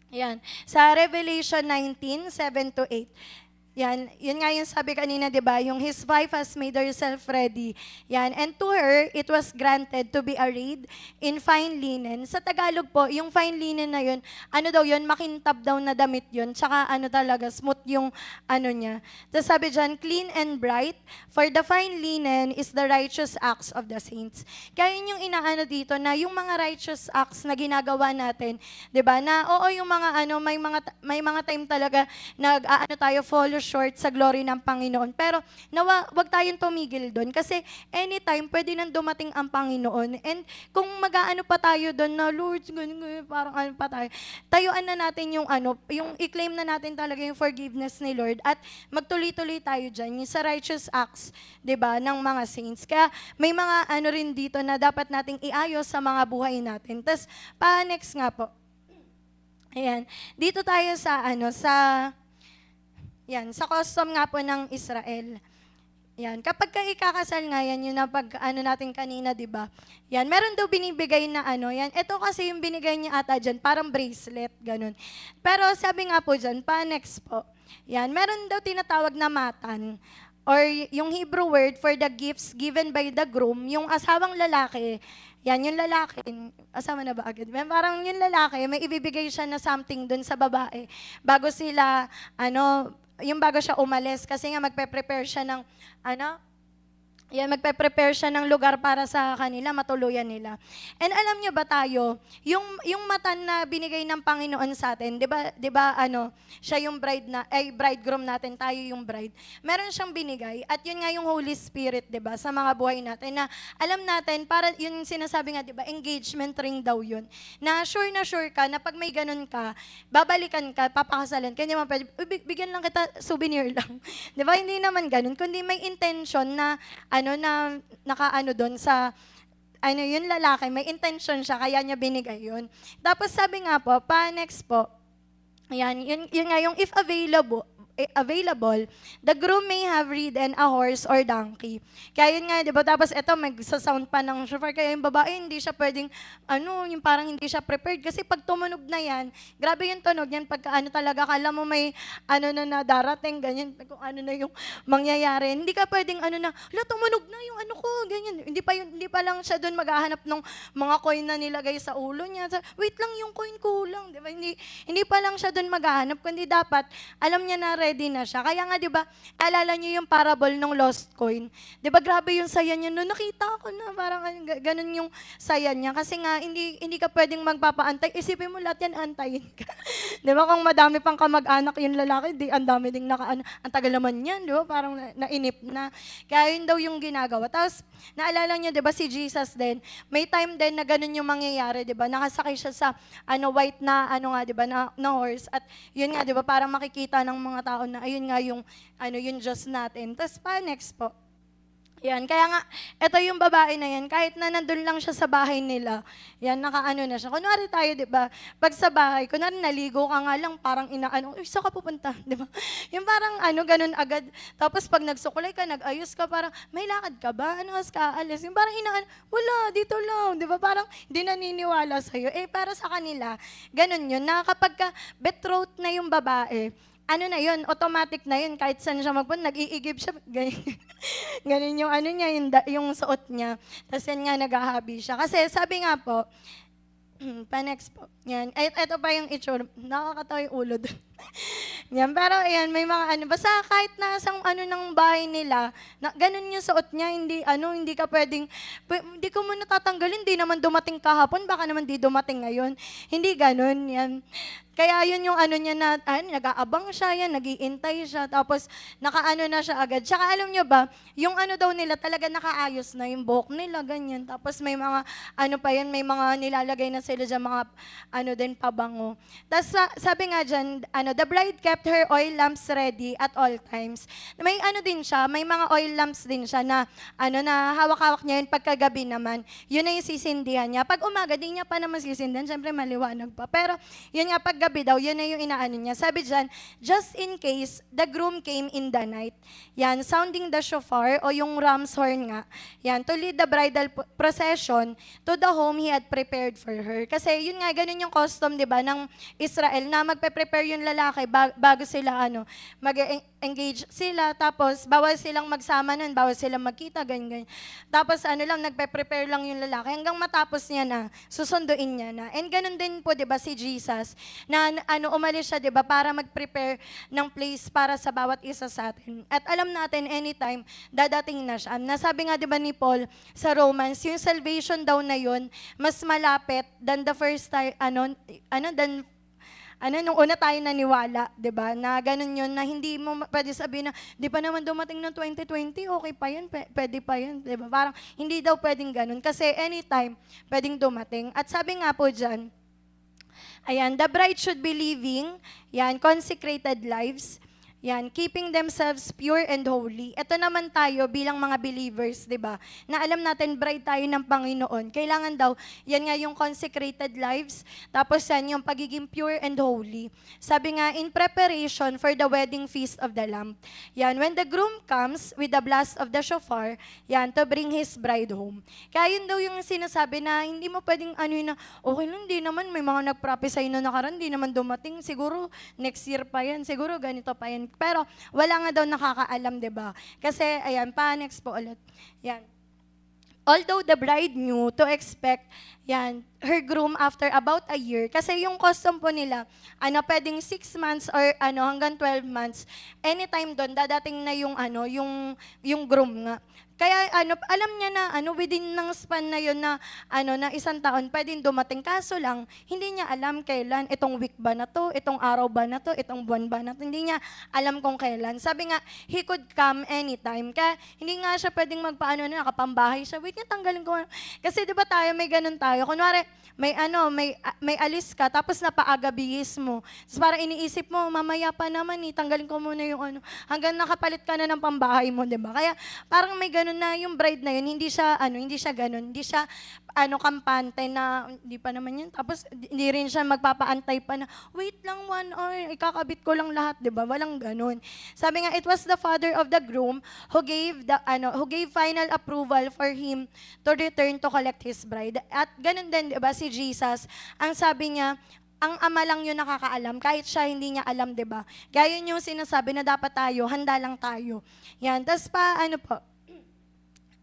yan, sa Revelation 19:7-8. Yan, yun nga yung sabi kanina, di ba? Yung his wife has made herself ready. Yan, and to her, it was granted to be arrayed in fine linen. Sa Tagalog po, yung fine linen na yun, daw yun, makintab daw na damit yun. Tsaka talaga, smooth yung niya. Tapos sabi dyan, clean and bright, for the fine linen is the righteous acts of the saints. Kaya yun yung dito, na yung mga righteous acts na ginagawa natin, di ba? Na, oo, yung mga may mga time talaga, tayo, follow short sa glory ng Panginoon. Pero wag tayong tumigil doon kasi anytime pwede nang dumating ang Panginoon. And kung mag-aano pa tayo doon na Lord, parang pa tayo. Tayuan na natin yung yung i-claim na natin talaga yung forgiveness ni Lord at magtuloy-tuloy tayo diyan yung sa righteous acts, 'di ba, ng mga saints. Kaya may mga rin dito na dapat nating iayos sa mga buhay natin. Tas next nga po. Ayan. Dito tayo sa sa custom nga po ng Israel. Yan, kapag ka ikakasal nga yan, yun na pag natin kanina, di ba? Yan, meron daw binibigay na yan. Ito kasi yung binigay niya ata dyan, parang bracelet, ganun. Pero sabi nga po dyan, next po. Yan, meron daw tinatawag na matan. or yung Hebrew word for the gifts given by the groom, yung asawang lalaki, yan, yung lalaki, asawa na ba agad? Parang yung lalaki, may ibibigay siya na something dun sa babae bago sila, yung bago siya umalis, kasi nga magpe-prepare siya ng, yan, magpe-prepare siya ng lugar para sa kanila, matuluyan nila. And alam niyo ba tayo, yung mata na binigay ng Panginoon sa atin, 'di ba siya yung bridegroom natin, tayo yung bride. Meron siyang binigay at yun nga yung Holy Spirit, 'di ba, sa mga buhay natin na alam natin para yun sinasabi nga, 'di ba, engagement ring daw yun. Na sure ka na pag may ganun ka, babalikan ka, papakasalan ka, hindi man pwede, bigyan lang kita souvenir lang. 'Di ba? Hindi naman ganun, kundi may intention na na nakaano doon sa yung lalaki, may intention siya, kaya niya binigay yun. Tapos sabi nga po, next po, yun nga yung if available, the groom may have ridden a horse or donkey. Kaya yun nga, di ba? Tapos eto, magsa-sound pa ng chauffeur. Kaya yung babae, hindi siya pwedeng, yung parang hindi siya prepared. Kasi pag tumunog na yan, grabe yung tunog yan. Pagka talaga, kala mo may, na darating, ganyan, kung na yung mangyayari. Hindi ka pwedeng, tumunog na yung ko, ganyan. Hindi pa lang siya doon maghahanap ng mga coin na nilagay sa ulo niya. Wait lang, yung coin kulang, di ba? Hindi pa lang siya doon maghahanap, kundi dapat, alam niya na ready na siya. Kaya nga, di ba, alala niyo yung parable ng lost coin. Di ba, grabe yung saya niya. No, nakita ko na, parang ganun yung saya niya. Kasi nga, hindi ka pwedeng magpapaantay. Isipin mo lahat yan, antayin ka. Di ba, kung madami pang kamag-anak yung lalaki, ang dami ding ang tagal naman yan, di ba, parang nainip na. Kaya yun daw yung ginagawa. Tapos, naalala niyo, di ba, si Jesus din, may time din na ganun yung mangyayari, di ba, nakasakay siya sa, white na, di ba, na horse. At yun nga, di ba, parang makikita ng mga tao na ayun nga yung yung Diyos natin. Tapos next po. Yan, kaya nga, ito yung babae na yan, kahit na nandun lang siya sa bahay nila, yan, na siya. Kunwari tayo, di ba, pag sa bahay, kunwari naligo ka nga lang, parang saan ka pupunta, di ba? Yung parang ganun agad. Tapos pag nagsukulay ka, nag-ayos ka, parang, may lakad ka ba? Kas ka alis? Yung parang wala, dito lang, di ba? Parang, di naniniwala sa'yo. Para sa kanila, ganun yun, na kapag betrothed na yung babae, na yun, automatic na yun, kahit saan siya magpunta, nag-iigib siya, ganyan yung niya, yung suot niya. Tapos yan nga, nag-habi siya. Kasi sabi nga po, next po, yan, ito pa yung itsura, nakakatawa yung ulo doon. Yan, pero ayan, may mga basta kahit nasang ng bahay nila, ganun yung suot niya, hindi ka pwedeng, hindi ko muna tatanggalin, hindi naman dumating kahapon, baka naman di dumating ngayon. Hindi ganun, yan. Kaya yun yung niya na, nag-aabang siya, yan, nag-iintay siya, tapos na siya agad. Tsaka alam nyo ba, yung daw nila, talaga nakaayos na yung buhok nila, ganyan. Tapos may mga, pa yan, may mga nilalagay na sila dyan, mga, din pabango. Tapos sabi nga dyan, the bride kept her oil lamps ready at all times. May din siya, may mga oil lamps din siya na, na hawak-hawak niya yun pagkagabi naman. Yun na yung sisindihan niya. Pag umaga, di niya pa naman sisindihan, syempre maliwanag pa. Pero, yun nga, pag gabi daw, yun na yung inaano niya. Sabi dyan, just in case the groom came in the night. Yan, sounding the shofar o yung ram's horn nga. Yan, to lead the bridal procession to the home he had prepared for her. Kasi yun nga, ganun yung custom, di ba, ng Israel na magpe-prepare yung lalaki bago sila mag-engage sila. Tapos, bawal silang magsama nun, bawal silang magkita, ganyan. Tapos, lang, nagpe-prepare lang yung lalaki. Hanggang matapos niya na, susunduin niya na. And ganun din po, di ba, si Jesus, na umalis siya, 'di ba, para mag-prepare ng place para sa bawat isa sa atin. At alam natin anytime dadating na siya. Nasabi nga 'di ba ni Paul sa Romans, yung salvation daw na yun mas malapit than the first time nung una tayo naniwala, 'di ba? Na ganun yun, na hindi mo pwede sabihin na, di pa naman dumating ng 2020, okay pa yan, pwede pa yan, 'di ba? Parang hindi daw pwedeng ganun kasi anytime pwedeng dumating. At sabi nga po diyan, ayan, the bride should be living, yan, consecrated lives, yan, keeping themselves pure and holy. Ito naman tayo bilang mga believers, di ba? Na alam natin, bride tayo ng Panginoon. Kailangan daw, yan nga yung consecrated lives, tapos yan yung pagiging pure and holy. Sabi nga, in preparation for the wedding feast of the Lamb. Yan, when the groom comes with the blast of the shofar, yan, to bring his bride home. Kaya yun daw yung sinasabi na hindi mo pwedeng na, okay lang, hindi naman, may mga nag-prophesy na nakaraan, hindi naman dumating, siguro next year pa yan, siguro ganito pa yan. Pero wala nga daw nakakaalam, 'di ba? Kasi ayan, next po ulit. Yan. Although the bride knew to expect yan, her groom after about a year. Kasi yung custom po nila, pwedeng 6 months or hanggang 12 months. Anytime doon, dadating na yung, yung groom nga. Kaya alam niya na within ng span na yun na na 1 taon pwedeng dumating, kaso lang hindi niya alam kailan, itong week ba na to, itong araw ba na to, itong buwan ba na to, hindi niya alam kung kailan. Sabi nga he could come anytime. Kaya hindi nga siya pwedeng na nakapambahay siya. Wait nga, tanggalin ko. Kasi 'di ba tayo may ganun tayo. Kunwari may alis ka tapos napaaga bihis mo. Tapos parang iniisip mo mamaya pa naman tanggalin ko muna yung hanggang nakapalit ka na ng pambahay mo, 'di ba? Kaya parang may ganun na yung bride na yun, hindi siya ganun, hindi siya kampante na hindi pa naman yun. Tapos hindi rin siya magpapaantay pa na wait lang 1 hour, ikakabit ko lang lahat, 'di ba? Walang ganun. Sabi nga it was the father of the groom who gave final approval for him to return to collect his bride. At ganun din, 'di ba, si Jesus, ang sabi niya, ang ama lang yun nakakaalam, kahit siya hindi niya alam, 'di ba? Gaya yun yung sinasabi na dapat tayo, handa lang tayo. Yan, tapos po,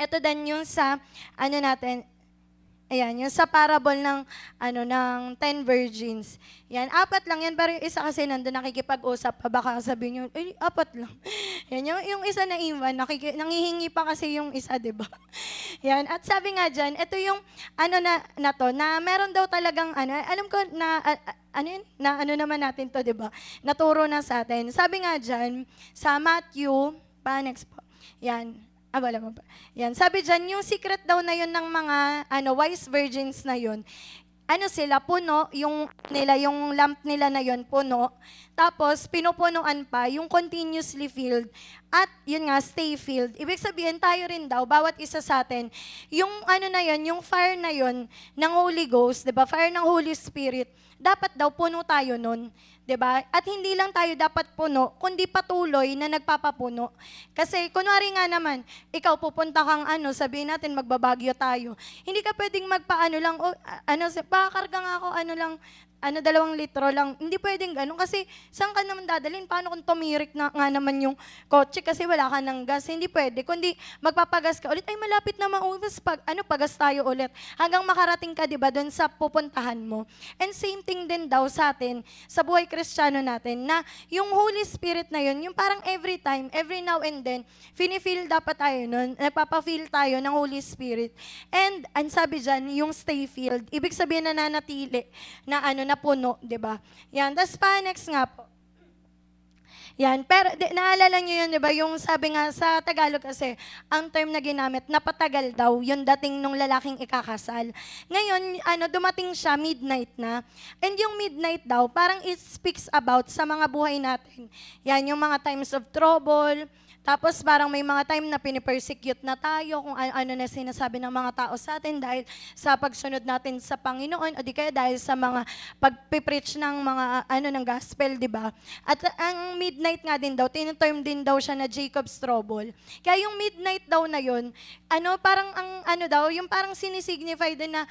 ito din yung sa, natin, ayan, yung sa parable ng, ng 10 virgins. Yan, 4 lang yan, pero yung isa kasi nandun nakikipag-usap pa, baka sabihin nyo, 4 lang. Yan, yung isa na iwan, nangihingi pa kasi yung isa, di ba? Yan, at sabi nga dyan, ito yung, na to, na meron daw talagang, alam ko na, naman natin to, di ba? Naturo na sa atin. Sabi nga dyan, sa Matthew, next po, yan, wala mo pa. Yan, sabi dyan, yung secret daw na yun ng mga wise virgins na yun, sila, puno, yung lamp nila na yun, puno. Tapos, pinupunuan pa, yung continuously filled. At, yun nga, stay filled. Ibig sabihin, tayo rin daw, bawat isa sa atin, yung na yun, yung fire na yun, ng Holy Ghost, diba? Fire ng Holy Spirit, dapat daw puno tayo nun. 'Di ba? At hindi lang tayo dapat puno, kundi patuloy na nagpapapuno. Kasi kunwari nga naman, ikaw pupunta kang sabihin natin magbabagyo tayo. Hindi ka pwedeng magpaano lang, pakarga nga ako lang, 2 litro lang. Hindi pwedeng ganun kasi saan ka naman dadalhin? Paano kung tumirik na nga naman yung kotse kasi wala ka ng gas? Hindi pwede. Kundi magpapagas ka ulit, ay malapit na maubos, pagas tayo ulit. Hanggang makarating ka, 'di ba, doon sa pupuntahan mo. And same thing din daw sa atin, sa buhay Kristiyano natin, na yung Holy Spirit na yun, yung parang every time, every now and then, feel dapat tayo nun, napapa-feel tayo ng Holy Spirit. And ang sabi dyan, yung stay filled, ibig sabihin na nanatili, na na puno, 'di ba? Yan, tas next nga po. Yan, pero naalala niyo yun, 'di ba? Yung sabi nga sa Tagalog kasi, ang term na ginamit, napatagal daw yung dating nung lalaking ikakasal. Ngayon, dumating siya midnight na. And yung midnight daw, parang it speaks about sa mga buhay natin. Yan, yung mga times of trouble. Tapos parang may mga time na pinipersecute na tayo kung ano na sinasabi ng mga tao sa atin dahil sa pagsunod natin sa Panginoon o di kaya dahil sa mga pagpipreach ng mga ng gospel, di ba? At ang midnight nga din daw, tinuterm din daw siya na Jacob's trouble. Kaya yung midnight daw na yun, parang ang daw, yung parang sinisignify din na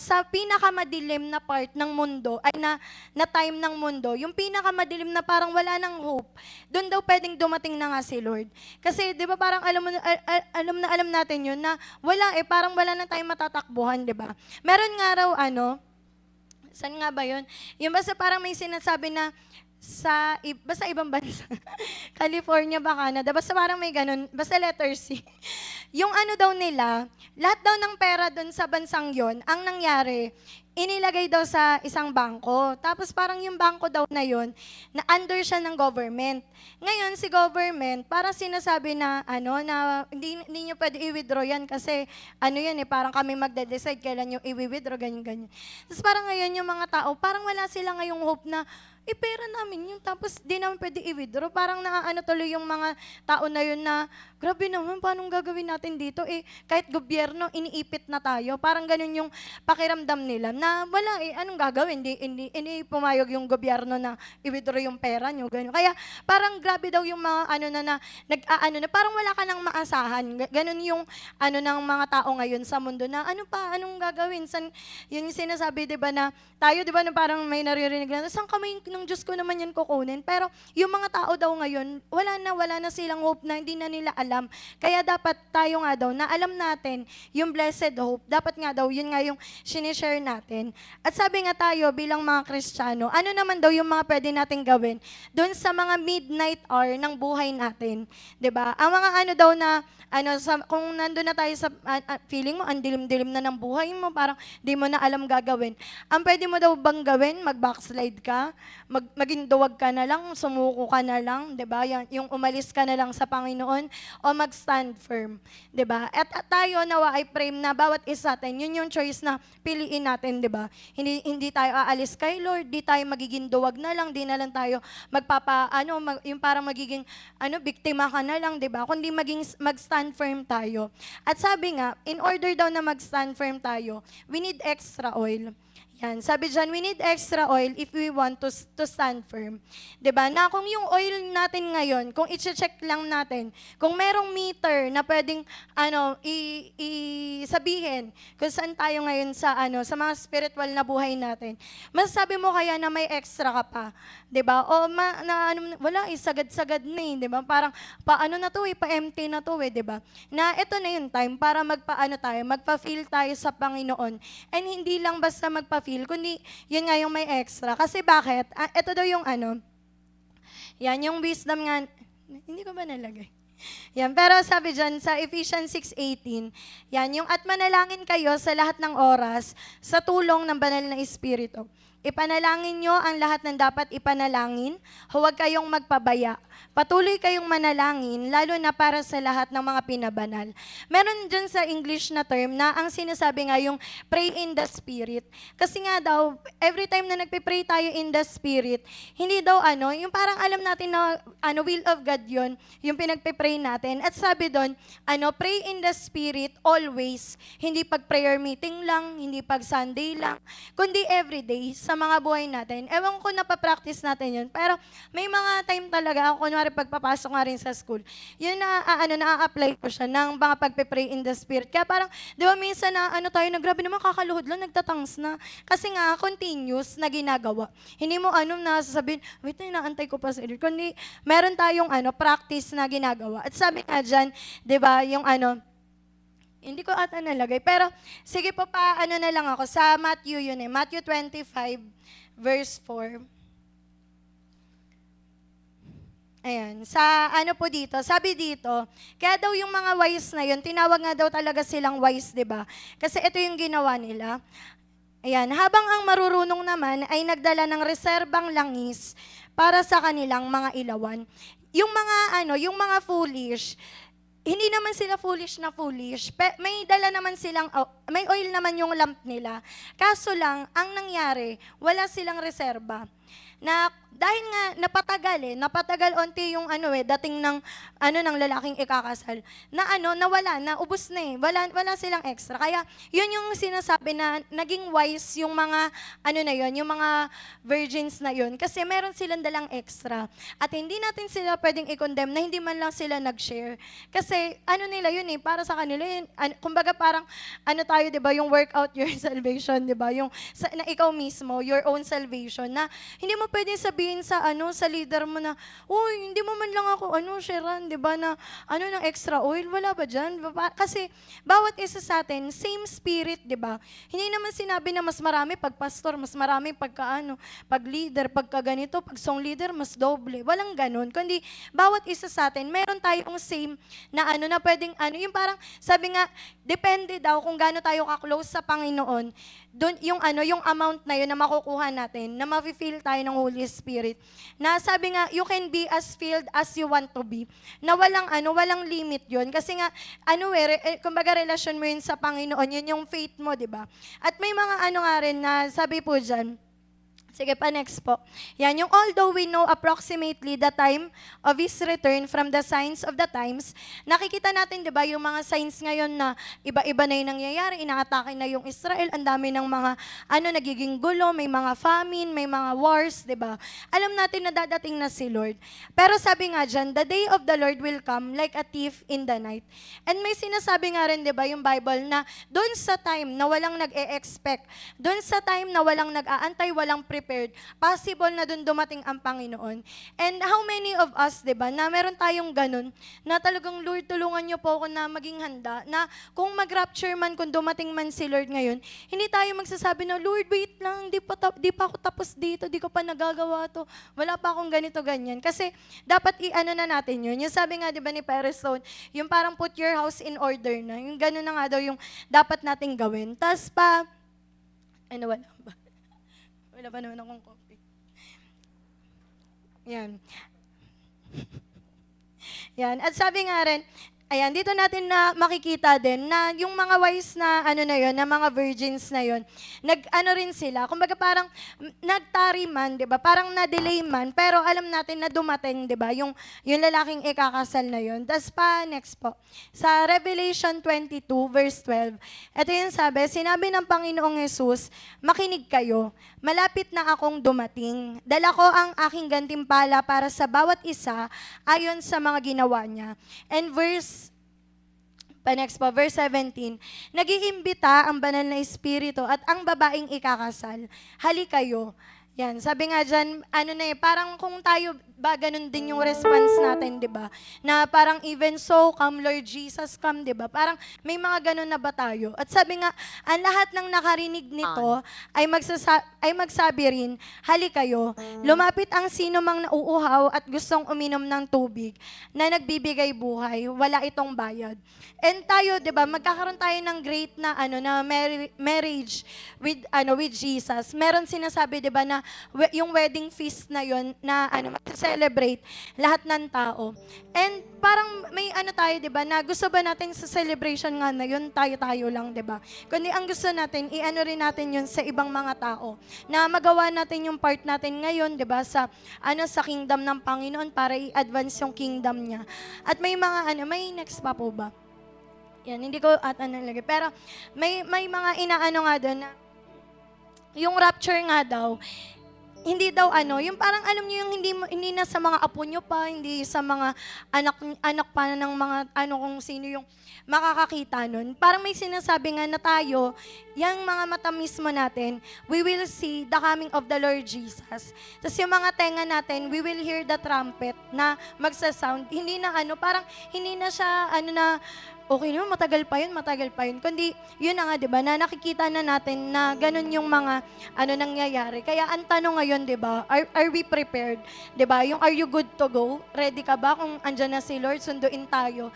sa pinakamadilim na part ng mundo, ay na time ng mundo, yung pinakamadilim na parang wala ng hope, doon daw pwedeng dumating na nga si Lord. Kasi 'di ba parang alam natin 'yun na parang wala na tayong matatakbuhan, 'di ba? Meron nga raw saan nga ba 'yun? Yung basta parang may sinasabi na basta ibang bansa. California ba, Canada? Basta parang may ganun. Basta letter C. Yung daw nila, lahat daw ng pera doon sa bansang yon, ang nangyari, inilagay daw sa isang bangko. Tapos parang yung bangko daw na yon, na under siya ng government. Ngayon, si government, parang sinasabi na, na hindi nyo pwede i-withdraw yan kasi, yan parang kami magde-decide kailan yung i-withdraw, ganyan-ganyan. Tapos parang ngayon yung mga tao, parang wala sila ngayong hope na, pera namin yun, tapos di naman pwede i-withdraw. Parang tuloy yung mga tao na yun na, grabe naman, paano gagawin natin dito? Kahit gobyerno, iniipit na tayo. Parang ganun yung pakiramdam nila na na wala anong gagawin? Hindi pumayag yung gobyerno na i-withdraw yung pera nyo, gano'n. Kaya parang grabe daw yung mga nag-aano na, parang wala ka nang maasahan. Ganun yung ng mga tao ngayon sa mundo na anong gagawin? Yun yung sinasabi, di ba, na tayo, di ba, na parang may naririnig na, saan kami ng Diyos ko naman yan kukunin? Pero yung mga tao daw ngayon, wala na silang hope na hindi na nila alam. Kaya dapat tayo nga daw, na alam natin yung blessed hope, dapat nga daw, yun nga yung sinishare natin. At sabi nga tayo, bilang mga Kristiyano, ano naman daw yung mga pwede nating gawin doon sa mga midnight hour ng buhay natin? 'Di ba? Ang mga daw na, kung nandun na tayo sa, feeling mo, ang dilim-dilim na ng buhay mo, parang di mo na alam gagawin. Ang pwede mo daw bang gawin, mag-backslide ka, maging duwag ka na lang, sumuko ka na lang, 'di ba? Yung umalis ka na lang sa Panginoon, o mag-stand firm, 'di ba? At tayo nawa ay pray na bawat isa natin, yun yung choice na piliin natin, 'di ba? Hindi tayo aalis kay Lord, di tayo magiging duwag na lang, di na lang tayo yung parang magiging biktima ka na lang, 'di ba? Kundi mag-stand firm tayo. At sabi nga, in order daw na mag-stand firm tayo, we need extra oil. Yan, sabi dyan, we need extra oil if we want to stand firm. 'Di ba? Na kung yung oil natin ngayon, kung i-check lang natin, kung merong meter na pwedeng sabihin kung saan tayo ngayon sa mga spiritual na buhay natin. Masasabi mo kaya na may extra ka pa, 'di ba? O wala, sagad-sagad na 'di ba? Parang paano na 'to pa-empty na 'to 'di ba? Na ito na yung time para magpa-feel tayo sa Panginoon. And hindi lang basta magpa-feel, kundi yun nga yung may extra. Kasi bakit? Ito daw yung yan, yung wisdom nga, hindi ko ba nalagay? Yan, pero sabi dyan sa Ephesians 6:18, yan, yung at manalangin kayo sa lahat ng oras sa tulong ng banal na Espiritu. Ipanalangin nyo ang lahat ng dapat ipanalangin, huwag kayong magpabaya. Patuloy kayong manalangin, lalo na para sa lahat ng mga pinabanal. Meron dyan sa English na term na ang sinasabi nga yung pray in the Spirit. Kasi nga daw, every time na nagpe-pray tayo in the Spirit, hindi daw yung parang alam natin na will of God yun, yung pinagpe-pray natin. At sabi doon, pray in the Spirit always. Hindi pag prayer meeting lang, hindi pag Sunday lang, kundi everyday sa mga buhay natin. Ewan ko napapractice natin yun, pero may mga time talaga, ako kunwari pagpapasok nga rin sa school, yun na-apply ko siya ng mga pagpe-pray in the Spirit. Kaya parang, di ba minsan tayo, grabe naman kakaluhod lang, nagtatangs na. Kasi nga, continuous na ginagawa. Hindi mo nasasabihin, wait na, inaantay ko pa sa edit. Kundi, meron tayong practice na ginagawa. At sabi nga dyan, di ba, yung hindi ko ata nalagay. Pero, sige po na lang ako. Sa Matthew yun Matthew 25, verse 4. Ayan. Sa po dito, sabi dito, kaya daw yung mga wise na yun, tinawag nga daw talaga silang wise, di ba? Kasi ito yung ginawa nila. Ayan. Habang ang marurunong naman ay nagdala ng reserbang langis para sa kanilang mga ilawan. Yung mga foolish, hindi naman sila foolish na foolish. May dala naman silang, may oil naman yung lamp nila. Kaso lang, ang nangyari, wala silang reserba. Na dahil nga napatagal onti yung dating ng lalaking ikakasal. Nawala, naubos na Wala silang extra. Kaya yun yung sinasabi na naging wise yung mga yung mga virgins na yun kasi meron silang dalang extra. At hindi natin sila pwedeng i-condemn na hindi man lang sila nag-share. Kasi nila yun para sa kanila yun. Kumbaga parang tayo, 'di ba, yung work out your salvation, 'di ba? Yung na ikaw mismo, your own salvation na hindi mo pwedeng sabihin sa leader mo na, uy, hindi mo man lang ako, sharean, di ba, na, ng extra oil, wala ba dyan? Kasi, bawat isa sa atin, same spirit, di ba? Hindi naman sinabi na mas marami pag pastor, mas marami pag leader, pagka ganito, pag song leader, mas doble. Walang ganun. Kundi, bawat isa sa atin, meron tayong same na na pwedeng, yung parang, sabi nga, depende daw kung gaano tayo ka-close sa Panginoon, doon yung amount na yun na makukuha natin, na ma-feel tayo ng Holy Spirit. Na sabi nga, you can be as filled as you want to be. Na walang limit yun. Kasi nga, kumbaga relasyon mo yun sa Panginoon, yun yung faith mo, di ba? At may mga nga rin na sabi po dyan, Sige pa, next po. Yan, yung although we know approximately the time of His return from the signs of the times, nakikita natin, di ba, yung mga signs ngayon na iba-iba na yung nangyayari, inaatake na yung Israel, ang dami ng mga, nagiging gulo, may mga famine, may mga wars, di ba? Alam natin na dadating na si Lord. Pero sabi nga dyan, the day of the Lord will come like a thief in the night. And may sinasabi nga rin, di ba, yung Bible, na doon sa time na walang nag-e-expect, doon sa time na walang nag-aantay, walang prepared, possible na doon dumating ang Panginoon. And how many of us, di ba, na meron tayong ganun, na talagang, Lord, tulungan niyo po ako na maging handa, na kung mag-rapture man, kung dumating man si Lord ngayon, hindi tayo magsasabi na, Lord, wait lang, di pa ako tapos dito, di ko pa nagagawa to, wala pa akong ganito, ganyan. Kasi, dapat i-ano na natin yun. Yung sabi nga, di ba, ni Peresone, yung parang put your house in order na, yung ganun na nga daw yung dapat nating gawin. Tas pa, wala ba? Wala pa naman akong coffee. Yan. Yan. At sabi nga rin, ayan, dito natin na makikita din na yung mga wise na na mga virgins na yon, rin sila. Kumbaga parang nagtari man, 'di ba? Parang na-delay man, pero alam natin na dumating, 'di ba? Yung lalaking ikakasal na yon. Tas pa next po. Sa Revelation 22 verse 12. Ito yung sinabi ng Panginoong Hesus, makinig kayo. Malapit na akong dumating. Dala ko ang aking gantimpala para sa bawat isa ayon sa mga ginawa niya. And next po, verse 17, nag-iimbita ang banal na espiritu at ang babaeng ikakasal. Hali kayo. Yan, sabi nga dyan, parang kung tayo ba, ganun din yung response natin, di ba? Na parang even so, come Lord Jesus, come, di ba? Parang may mga ganun na ba tayo? At sabi nga, ang lahat ng nakarinig nito ay magsabi rin, hali kayo, lumapit ang sino mang nauuhaw at gustong uminom ng tubig na nagbibigay buhay, wala itong bayad. And tayo, di ba, magkakaroon tayo ng great na, marriage with Jesus. Meron sinasabi, di ba, na yung wedding feast na yon na, celebrate lahat ng tao. And parang may tayo, 'di ba, na gusto ba natin sa celebration nga na yun, tayo lang, 'di ba? Kundi ang gusto natin, rin natin yun sa ibang mga tao. Na magawa natin yung part natin ngayon, 'di ba, sa sa kingdom ng Panginoon para i-advance yung kingdom niya. At may mga may next pa po ba? Yan, hindi ko nalagay. Pero may mga nga doon na yung rapture nga daw, hindi daw yung parang alam niyo yung hindi na sa mga apo niyo pa, hindi sa mga anak pa ng mga kung sino yung makakakita nun. Parang may sinasabi nga na tayo, yung mga mata mismo natin, we will see the coming of the Lord Jesus. Tapos yung mga tenga natin, we will hear the trumpet na magsa-sound. Hindi na parang hindi na siya na okay naman, matagal pa yun. Kundi, yun na nga, di ba, na nakikita na natin na ganun yung mga nangyayari. Kaya ang tanong ngayon, di ba, are we prepared? Di ba, yung are you good to go? Ready ka ba? Kung andyan na si Lord, sunduin tayo.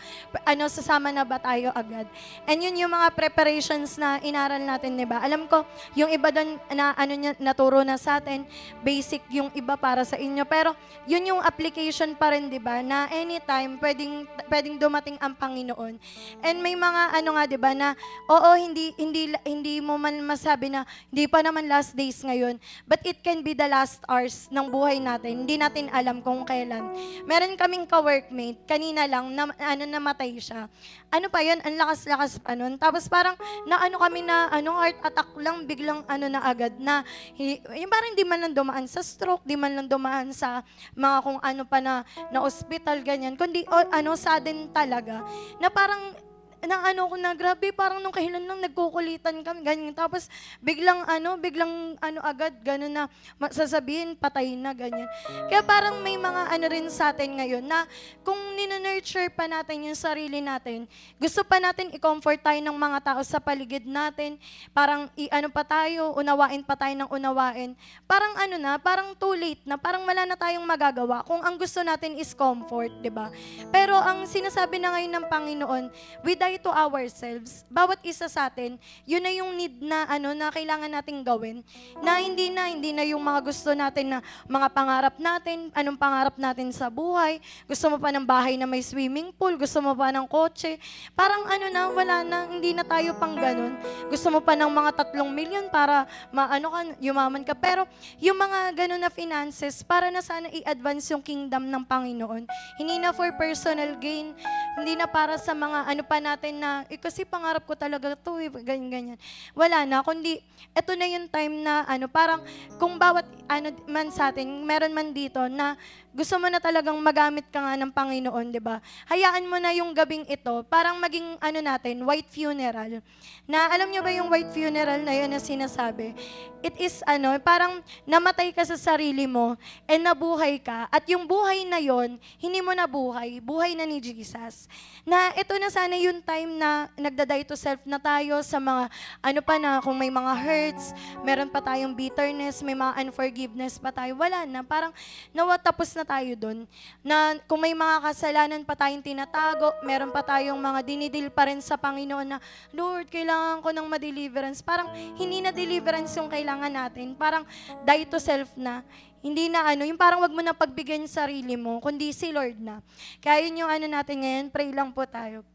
Sasama na ba tayo agad? And yun yung mga preparations na inaral natin, di ba? Alam ko, yung iba doon na naturo na sa atin, basic yung iba para sa inyo. Pero, yun yung application pa rin, di ba, na anytime, pwedeng dumating ang Panginoon. And may mga 'di ba, na oo, hindi mo man masabi na hindi pa naman last days ngayon, but it can be the last hours ng buhay natin. Hindi natin alam kung kailan. Meron kaming ka-workmate kanina lang na namatay siya. Ano pa 'yun? Ang lakas-lakas pa nun. Tapos parang kami na heart attack lang, biglang na agad na yung parang di man lang dumaan sa stroke, di man lang dumaan sa mga kung pa na ospital ganyan, kundi sudden talaga na parang ko na, grabe, parang nung kailan lang nagkukulitan kami, ganyan. Tapos, biglang agad, gano'n na, sasabihin, patay na, ganyan. Kaya parang may mga rin sa atin ngayon, na kung ninunurture pa natin yung sarili natin, gusto pa natin i-comfort tayo ng mga tao sa paligid natin, parang pa tayo, unawain pa tayo ng unawain, parang parang too late na, parang wala na tayong magagawa, kung ang gusto natin is comfort, di ba? Pero ang sinasabi na ngayon ng Panginoon, we die tayo to ourselves. Bawat isa sa atin, yun na yung need na na kailangan nating gawin. Hindi na yung mga gusto natin na mga pangarap natin, anong pangarap natin sa buhay. Gusto mo pa ng bahay na may swimming pool, gusto mo pa ng kotse. Parang wala na, hindi na tayo pang ganun. Gusto mo pa ng mga 3 milyon para yumaman ka. Pero yung mga ganun na finances, para na sana i-advance yung kingdom ng Panginoon. Hindi na for personal gain, hindi na para sa mga pa natin na, kasi pangarap ko talaga to ganyan. Wala na, kundi ito na yung time na parang kung bawat man sa atin, meron man dito na gusto mo na talagang magamit ka nga ng Panginoon, di ba? Hayaan mo na yung gabing ito, parang maging natin, white funeral. Na alam niyo ba yung white funeral na yun na sinasabi? It is parang namatay ka sa sarili mo and nabuhay ka. At yung buhay na yon, hindi mo na buhay na ni Jesus. Na ito na sana yung time na nagda-die to self na tayo sa mga pa na kung may mga hurts, meron pa tayong bitterness, may mga unforgiveness pa tayo. Wala na, parang tapos na tayo doon. Na kung may mga kasalanan pa tayong tinatago, meron pa tayong mga dinidil pa rin sa Panginoon na, Lord, kailangan ko ng ma-deliverance. Parang hindi na deliverance yung kailangan natin. Parang die to self na. Hindi na yung parang wag mo na pagbigyan yung sarili mo, kundi si Lord na. Kaya yun yung natin ngayon, pray lang po tayo.